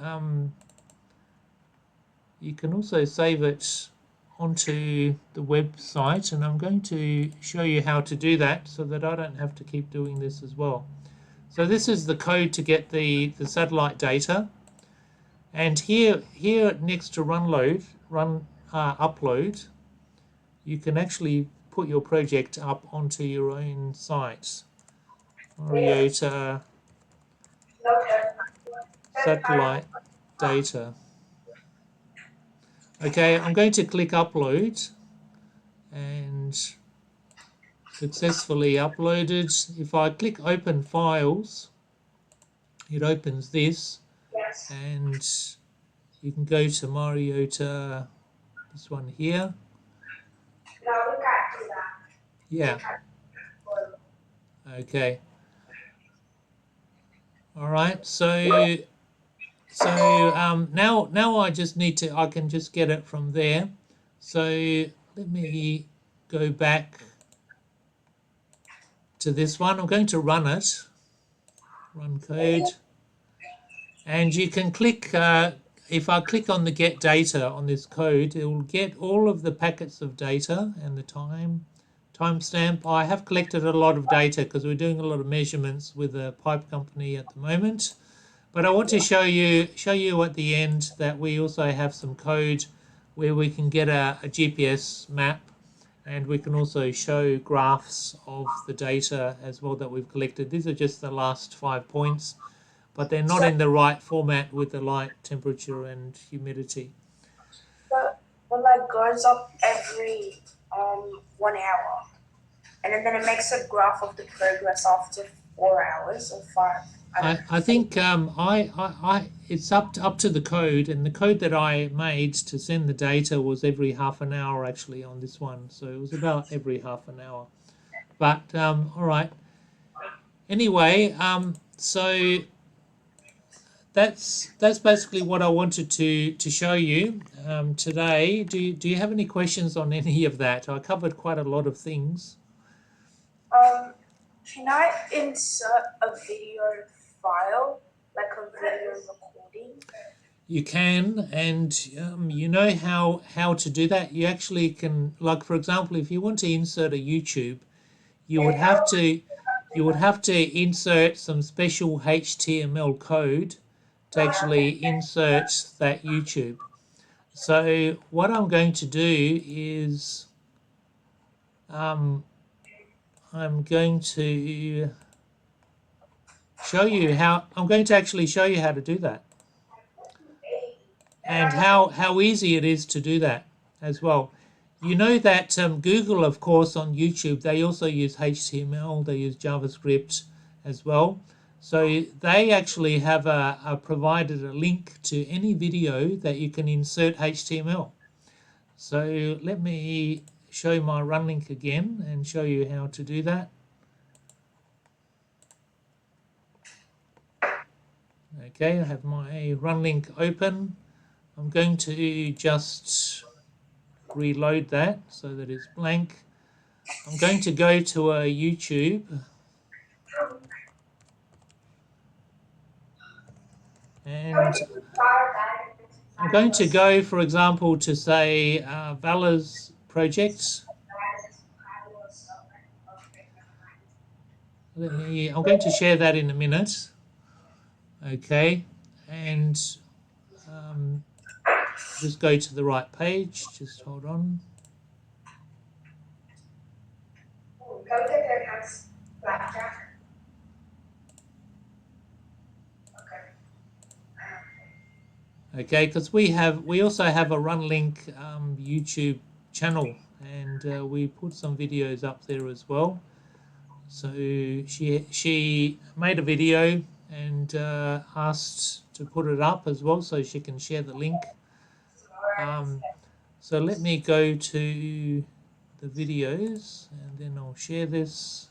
onto the website, and I'm going to show you how to do that so that I don't have to keep doing this as well. So this is the code to get the satellite data, and here next to upload, you can actually put your project up onto your own site. Myriota satellite data. Okay, I'm going to click upload, and successfully uploaded. If I click open files, it opens this, Yes. and you can go to Myriota, this one here. No, we can't do that. Yeah. Okay. All right. So now I just need to. I can just get it from there. So let me go back to this one. I'm going to run it, run code, and you can click, if I click on the get data on this code, it will get all of the packets of data and the timestamp. I have collected a lot of data because we're doing a lot of measurements with a pipe company at the moment. But I want to show you at the end that we also have some code where we can get a GPS map, and we can also show graphs of the data as well that we've collected. These are just the last 5 points, but they're not in the right format with the light, temperature and humidity. But like goes up every 1 hour, and then it makes a graph of the progress after 4 hours or 5. I think it's up to the code, and the code that I made to send the data was every half an hour actually on this one, so it was about every half an hour. But all right. Anyway, so that's basically what I wanted to show you today. Do you have any questions on any of that? I covered quite a lot of things. Can I insert a video file, like a video recording? You can, and you know how to do that. You actually can, like for example, if you want to insert a YouTube, you would have to insert some special HTML code to actually insert that YouTube. So what I'm going to do is I'm going to actually show you how to do that, and how easy it is to do that as well. You know that Google, of course, on YouTube, they also use HTML, they use JavaScript as well. So they actually have provided a link to any video that you can insert HTML. So let me show my runlinc again and show you how to do that. Okay, I have my runlinc open. I'm going to just reload that so that it's blank. I'm going to go to a YouTube. And I'm going to go, for example, to say Vala's project. I'm going to share that in a minute. Okay, and just go to the right page. Just hold on. Okay, because we also have a runlinc YouTube channel, and we put some videos up there as well. So she made a video and asked to put it up as well, so she can share the link. So let me go to the videos, and then I'll share this.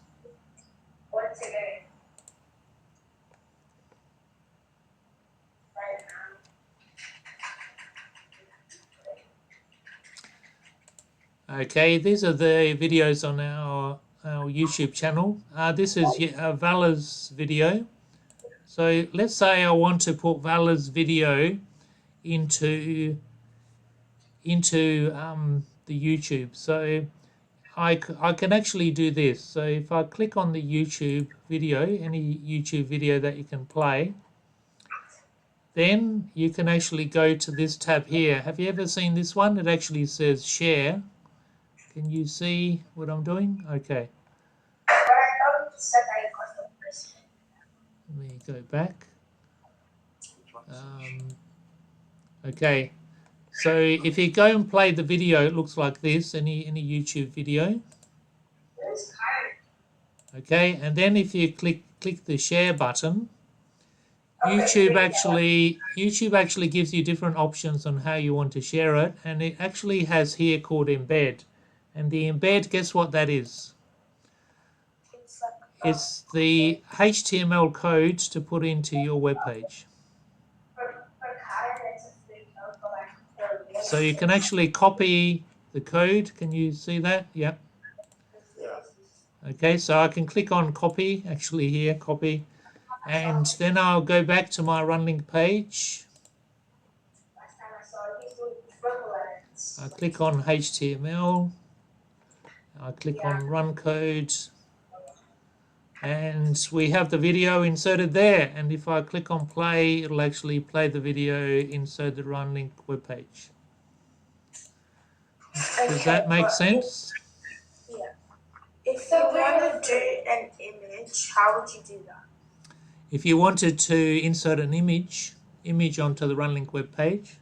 Okay, these are the videos on our YouTube channel. This is Vala's video. So let's say I want to put Vala's video into the YouTube. So I can actually do this. So if I click on the YouTube video, any YouTube video that you can play, then you can actually go to this tab here. Have you ever seen this one? It actually says share. Can you see what I'm doing? Okay. Let me go back. Okay. So if you go and play the video, it looks like this, any YouTube video. Okay, and then if you click the share button, YouTube actually gives you different options on how you want to share it, and it actually has here called embed. And the embed, guess what that is? It's the HTML code to put into your web page. So you can actually copy the code. Can you see that? Yep. Okay, so I can click on copy, actually here, copy, and then I'll go back to my runlinc page. I click on HTML, I click on run code, and we have the video inserted there. And if I click on play, it'll actually play the video inside the runlinc webpage. Does that make sense? Yeah. If you want to do an image, how would you do that? If you wanted to insert an image onto the runlinc webpage,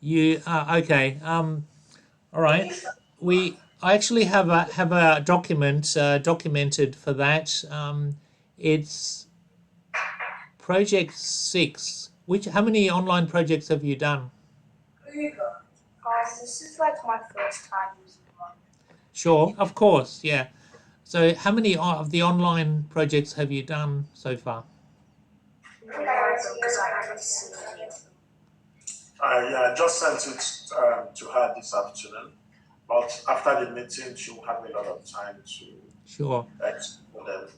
you okay. All right. I actually have a document documented for that. It's project 6. How many online projects have you done? This is like my first time using one. Sure, of course, yeah. So how many of the online projects have you done so far? Because I haven't seen any of them. Yeah, I just sent it to her this afternoon, but after the meeting, she will have a lot of time to Sure. explore them.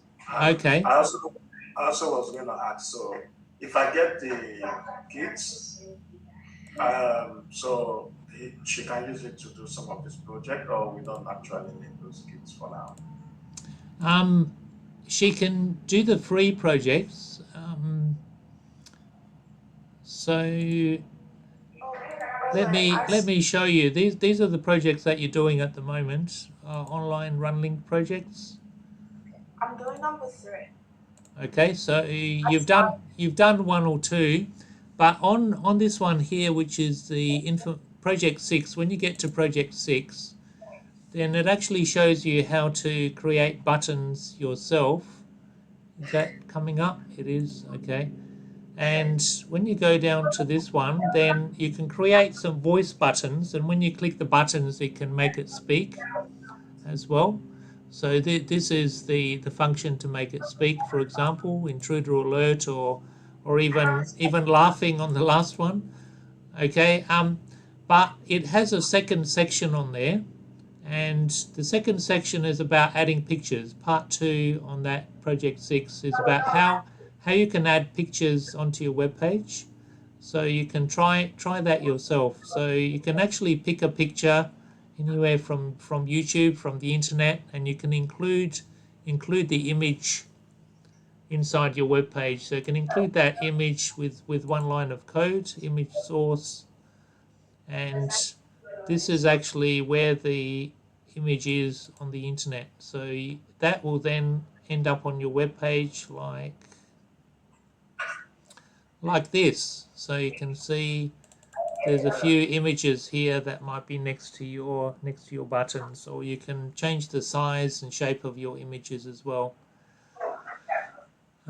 Okay. I also was going to ask, so if I get the kits, so she can use it to do some of this project, or we don't actually need those kits for now? She can do the free projects. So let me show you. These are the projects that you're doing at the moment. Online runlinc projects. I'm doing number 3. Okay, so you've done 1 or 2, but on this one here, which is the project 6, when you get to project 6, then it actually shows you how to create buttons yourself. Is that coming up? It is, okay. And when you go down to this one, then you can create some voice buttons, and when you click the buttons, it can make it speak as well. So this is the function to make it speak, for example, intruder alert, or even laughing on the last one. Okay, but it has a second section on there, and the second section is about adding pictures. Part 2 on that project 6 is about how you can add pictures onto your web page. So you can try that yourself. So you can actually pick a picture anywhere from YouTube, from the internet, and you can include the image inside your web page. So you can include that image with one line of code, image source, and this is actually where the image is on the internet. So that will then end up on your web page like this. So you can see there's a few images here that might be next to your buttons, or you can change the size and shape of your images as well.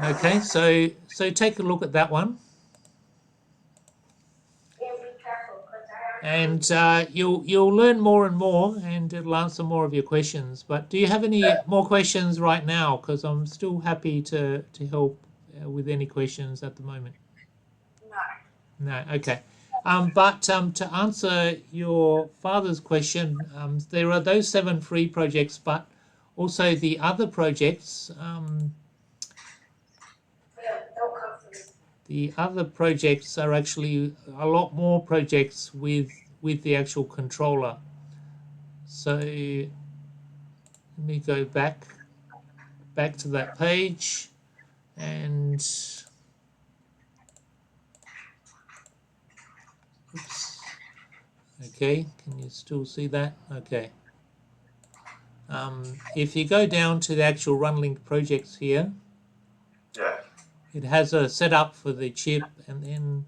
Okay, so take a look at that one, and you'll learn more and more, and it'll answer more of your questions. But do you have any more questions right now? Because I'm still happy to help with any questions at the moment. No, okay. But to answer your father's question, there are those 7 free projects, but also the other projects. The other projects are actually a lot more projects with the actual controller. So let me go back to that page, and oops. Okay, can you still see that? Okay. If you go down to the actual runlinc projects here, Yeah. it has a setup for the chip, and then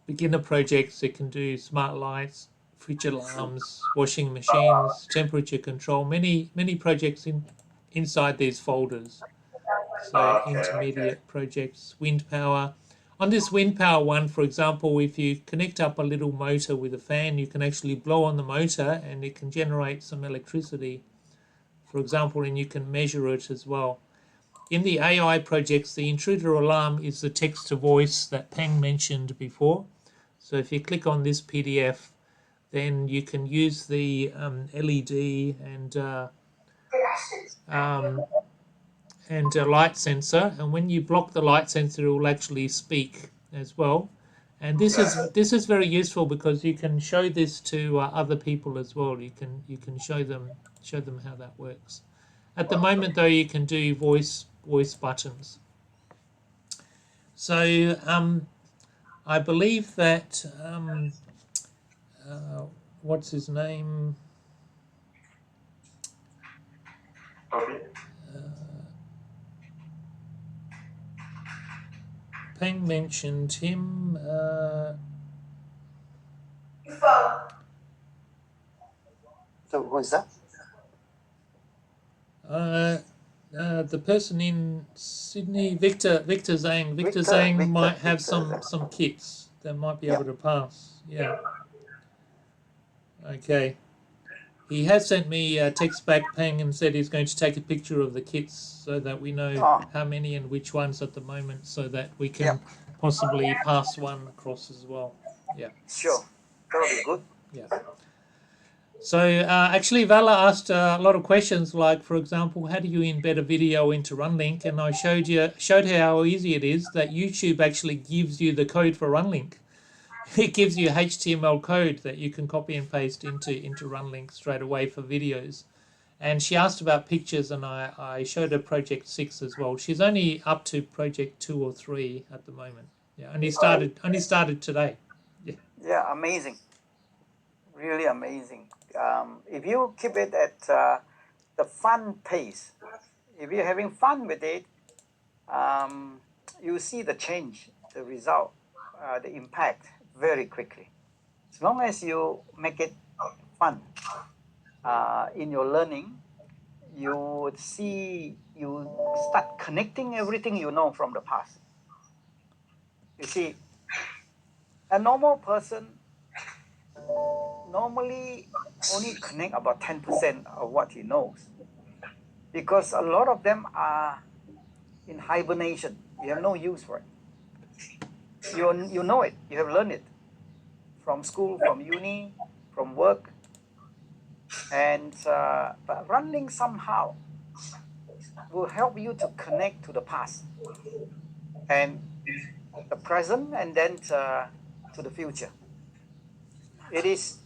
beginner projects. It can do smart lights, fridge alarms, washing machines, temperature control. Many projects inside these folders. So intermediate projects, wind power. On this wind power one, for example, if you connect up a little motor with a fan, you can actually blow on the motor and it can generate some electricity, for example, and you can measure it as well. In the AI projects, the intruder alarm is the text to voice that Peng mentioned before. So if you click on this PDF, then you can use the LED and and a light sensor, and when you block the light sensor, it will actually speak as well. And this is very useful because you can show this to other people as well. You can show them how that works. At the moment, though, you can do voice buttons. So I believe that what's his name? Obie? Peng mentioned him. So who is that? The person in Sydney, Victor Zhang. Victor Victor, Zhang Victor, might have Victor some kits that might be Yeah. able to pass. Yeah. Okay. He has sent me a text back, Peng, and said he's going to take a picture of the kits so that we know Oh. how many and which ones at the moment, so that we can Yeah. possibly pass one across as well. Yeah. Sure, that would be good. Yeah. So actually, Vala asked a lot of questions, like, for example, how do you embed a video into runlinc? And I showed her how easy it is. That YouTube actually gives you the code for runlinc. It gives you HTML code that you can copy and paste into runlinc straight away for videos. And she asked about pictures, and I showed her project 6 as well. She's only up to project 2 or 3 at the moment. Yeah, only started today. Yeah. Yeah, amazing. Really amazing. If you keep it at the fun pace, if you're having fun with it, you see the change, the result, the impact very quickly. As long as you make it fun in your learning, you would see, you start connecting everything you know from the past. You see, a normal person normally only connect about 10% of what he knows, because a lot of them are in hibernation. You have no use for it. You know it. You have learned it from school, from uni, from work. And but running somehow will help you to connect to the past and the present, and then to the future. It is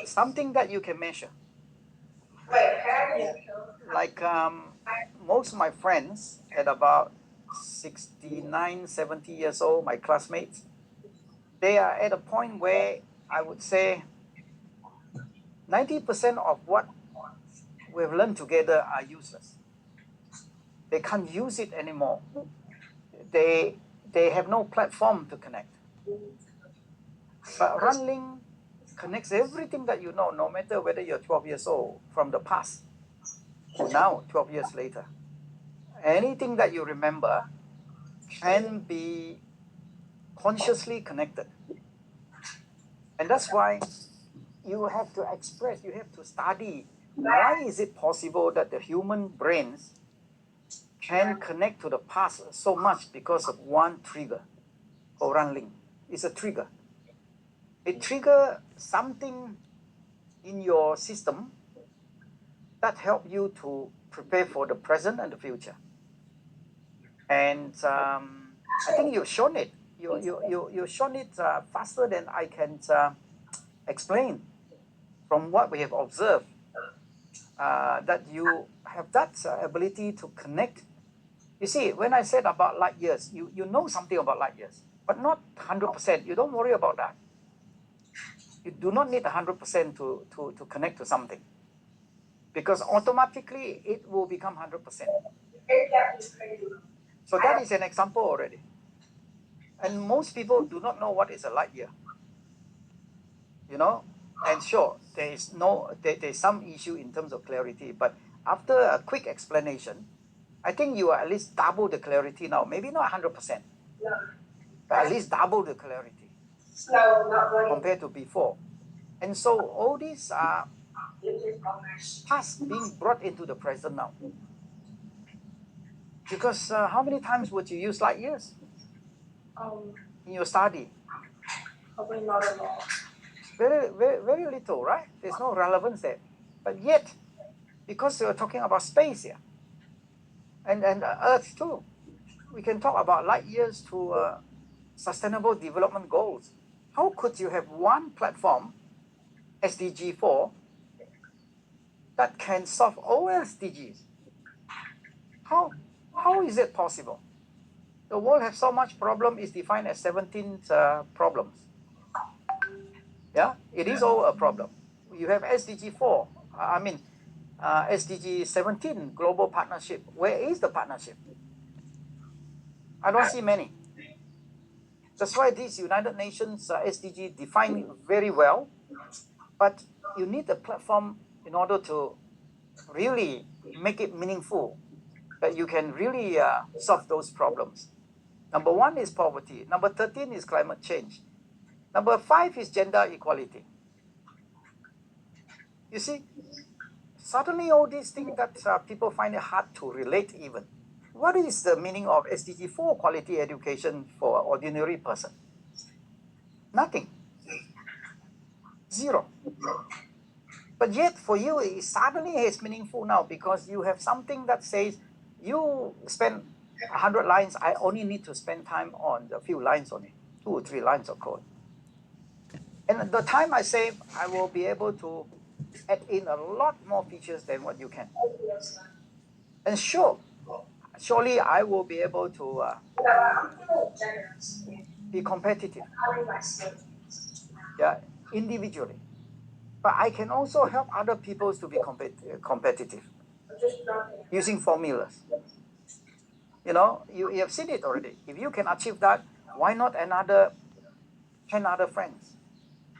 something that you can measure. Like most of my friends at about 69, 70 years old, my classmates, they are at a point where I would say 90% of what we've learned together are useless. They can't use it anymore. They have no platform to connect. But runlinc connects everything that you know, no matter whether you're 12 years old from the past to now, 12 years later. Anything that you remember can be consciously connected. And that's why you have to express, you have to study, why is it possible that the human brains can connect to the past so much because of one trigger or runlinc. It's a trigger. It triggers something in your system that help you to prepare for the present and the future. And I think you've shown it. You've shown it faster than I can explain from what we have observed, that you have that ability to connect. You see, when I said about light years, you know something about light years, but not 100%. You don't worry about that. You do not need 100% to connect to something, because automatically it will become 100%. So that is an example already. And most people do not know what is a light year. You know, and sure, there's some issue in terms of clarity, but after a quick explanation, I think you are at least double the clarity now. Maybe not 100%, but at least double the clarity compared to before. And so all these are past being brought into the present now. Because how many times would you use light years in your study? Probably not a lot. Very, very, very little, right? There's no relevance there. But yet, because we're talking about space here, and Earth too. We can talk about light years to sustainable development goals. How could you have one platform, SDG 4, that can solve all SDGs? How is it possible? The world has so much problem is defined as 17 problems. Yeah, it is all a problem. You have SDG 4, SDG 17, global partnership. Where is the partnership? I don't see many. That's why these United Nations SDG define very well, but you need a platform in order to really make it meaningful, that you can really solve those problems. Number 1 is poverty. Number 13 is climate change. Number 5 is gender equality. You see, suddenly all these things that people find it hard to relate even. What is the meaning of SDG 4, quality education for ordinary person? Nothing. Zero. But yet for you, it suddenly is meaningful now because you have something that says you spend 100 lines, I only need to spend time on a few lines only, 2 or 3 lines of code. And the time I save, I will be able to add in a lot more features than what you can. And surely I will be able to be competitive. Yeah, individually. But I can also help other people to be competitive using formulas. You know, you have seen it already. If you can achieve that, why not another 10 other friends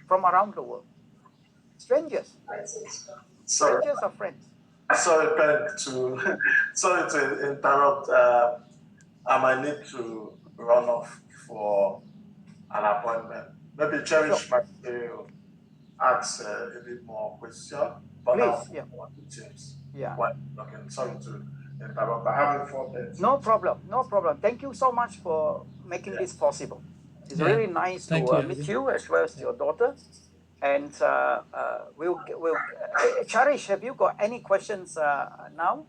from around the world? Strangers. Strangers are friends. Sorry, Ben, sorry to interrupt. I might need to run off for an appointment. Maybe Cherish might ask a bit more question. But please, yeah. James. Yeah. Okay, sorry to interrupt. I have 4 minutes. No problem, no problem. Thank you so much for making this possible. It's really nice to meet you as well as your daughter. And Cherish, have you got any questions now?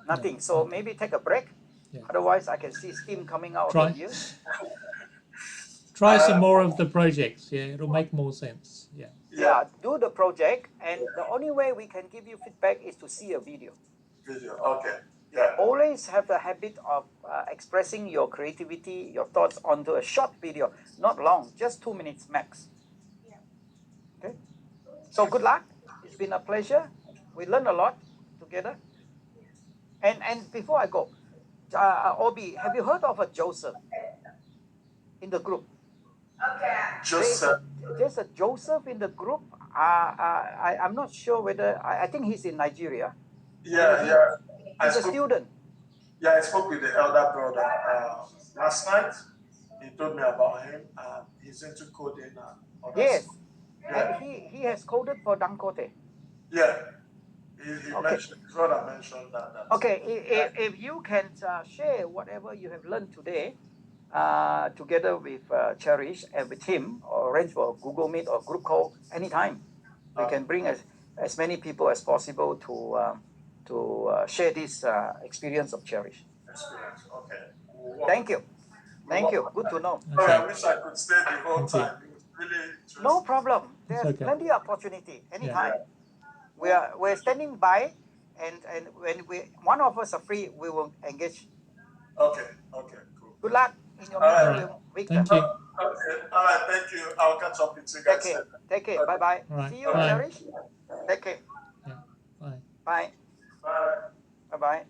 Nothing. So maybe take a break. Yeah. Otherwise, I can see steam coming out of your ears. Try some more of the projects. Yeah, it'll make more sense. Yeah. Yeah, do the project, and the only way we can give you feedback is to see a video. Okay. Yeah. Always have the habit of expressing your creativity, your thoughts onto a short video, not long, just 2 minutes max. Yeah. Okay. So good luck. It's been a pleasure. We learned a lot together. And before I go, Obie, have you heard of a Joseph in the group? Okay. Joseph. There's a Joseph in the group. I'm not sure whether, I think he's in Nigeria. Yeah. He's a student. Yeah, I spoke with the elder brother last night. He told me about him. He's into coding. Yes. Yeah. And he has coded for Dangote. Yeah. He mentioned, his brother mentioned that. Okay, if you can share whatever you have learned today, together with Cherish and with him, or arrange for Google Meet or group call anytime. We can bring as many people as possible to share this experience of Cherish. Okay. Thank you. Thank you. Good to know. Okay. I wish I could stay the whole time. It was really interesting. No problem. There's plenty of opportunity anytime. Yeah. We're standing by, and when one of us are free, we will engage. Okay. Cool. Good luck in your meeting, Victor. Thank you. Okay. All right. Thank you. I'll catch up with you guys. Take care. Bye bye. Right. See you, Cherish. Take care. Yeah. Bye. Bye. Bye. Bye bye.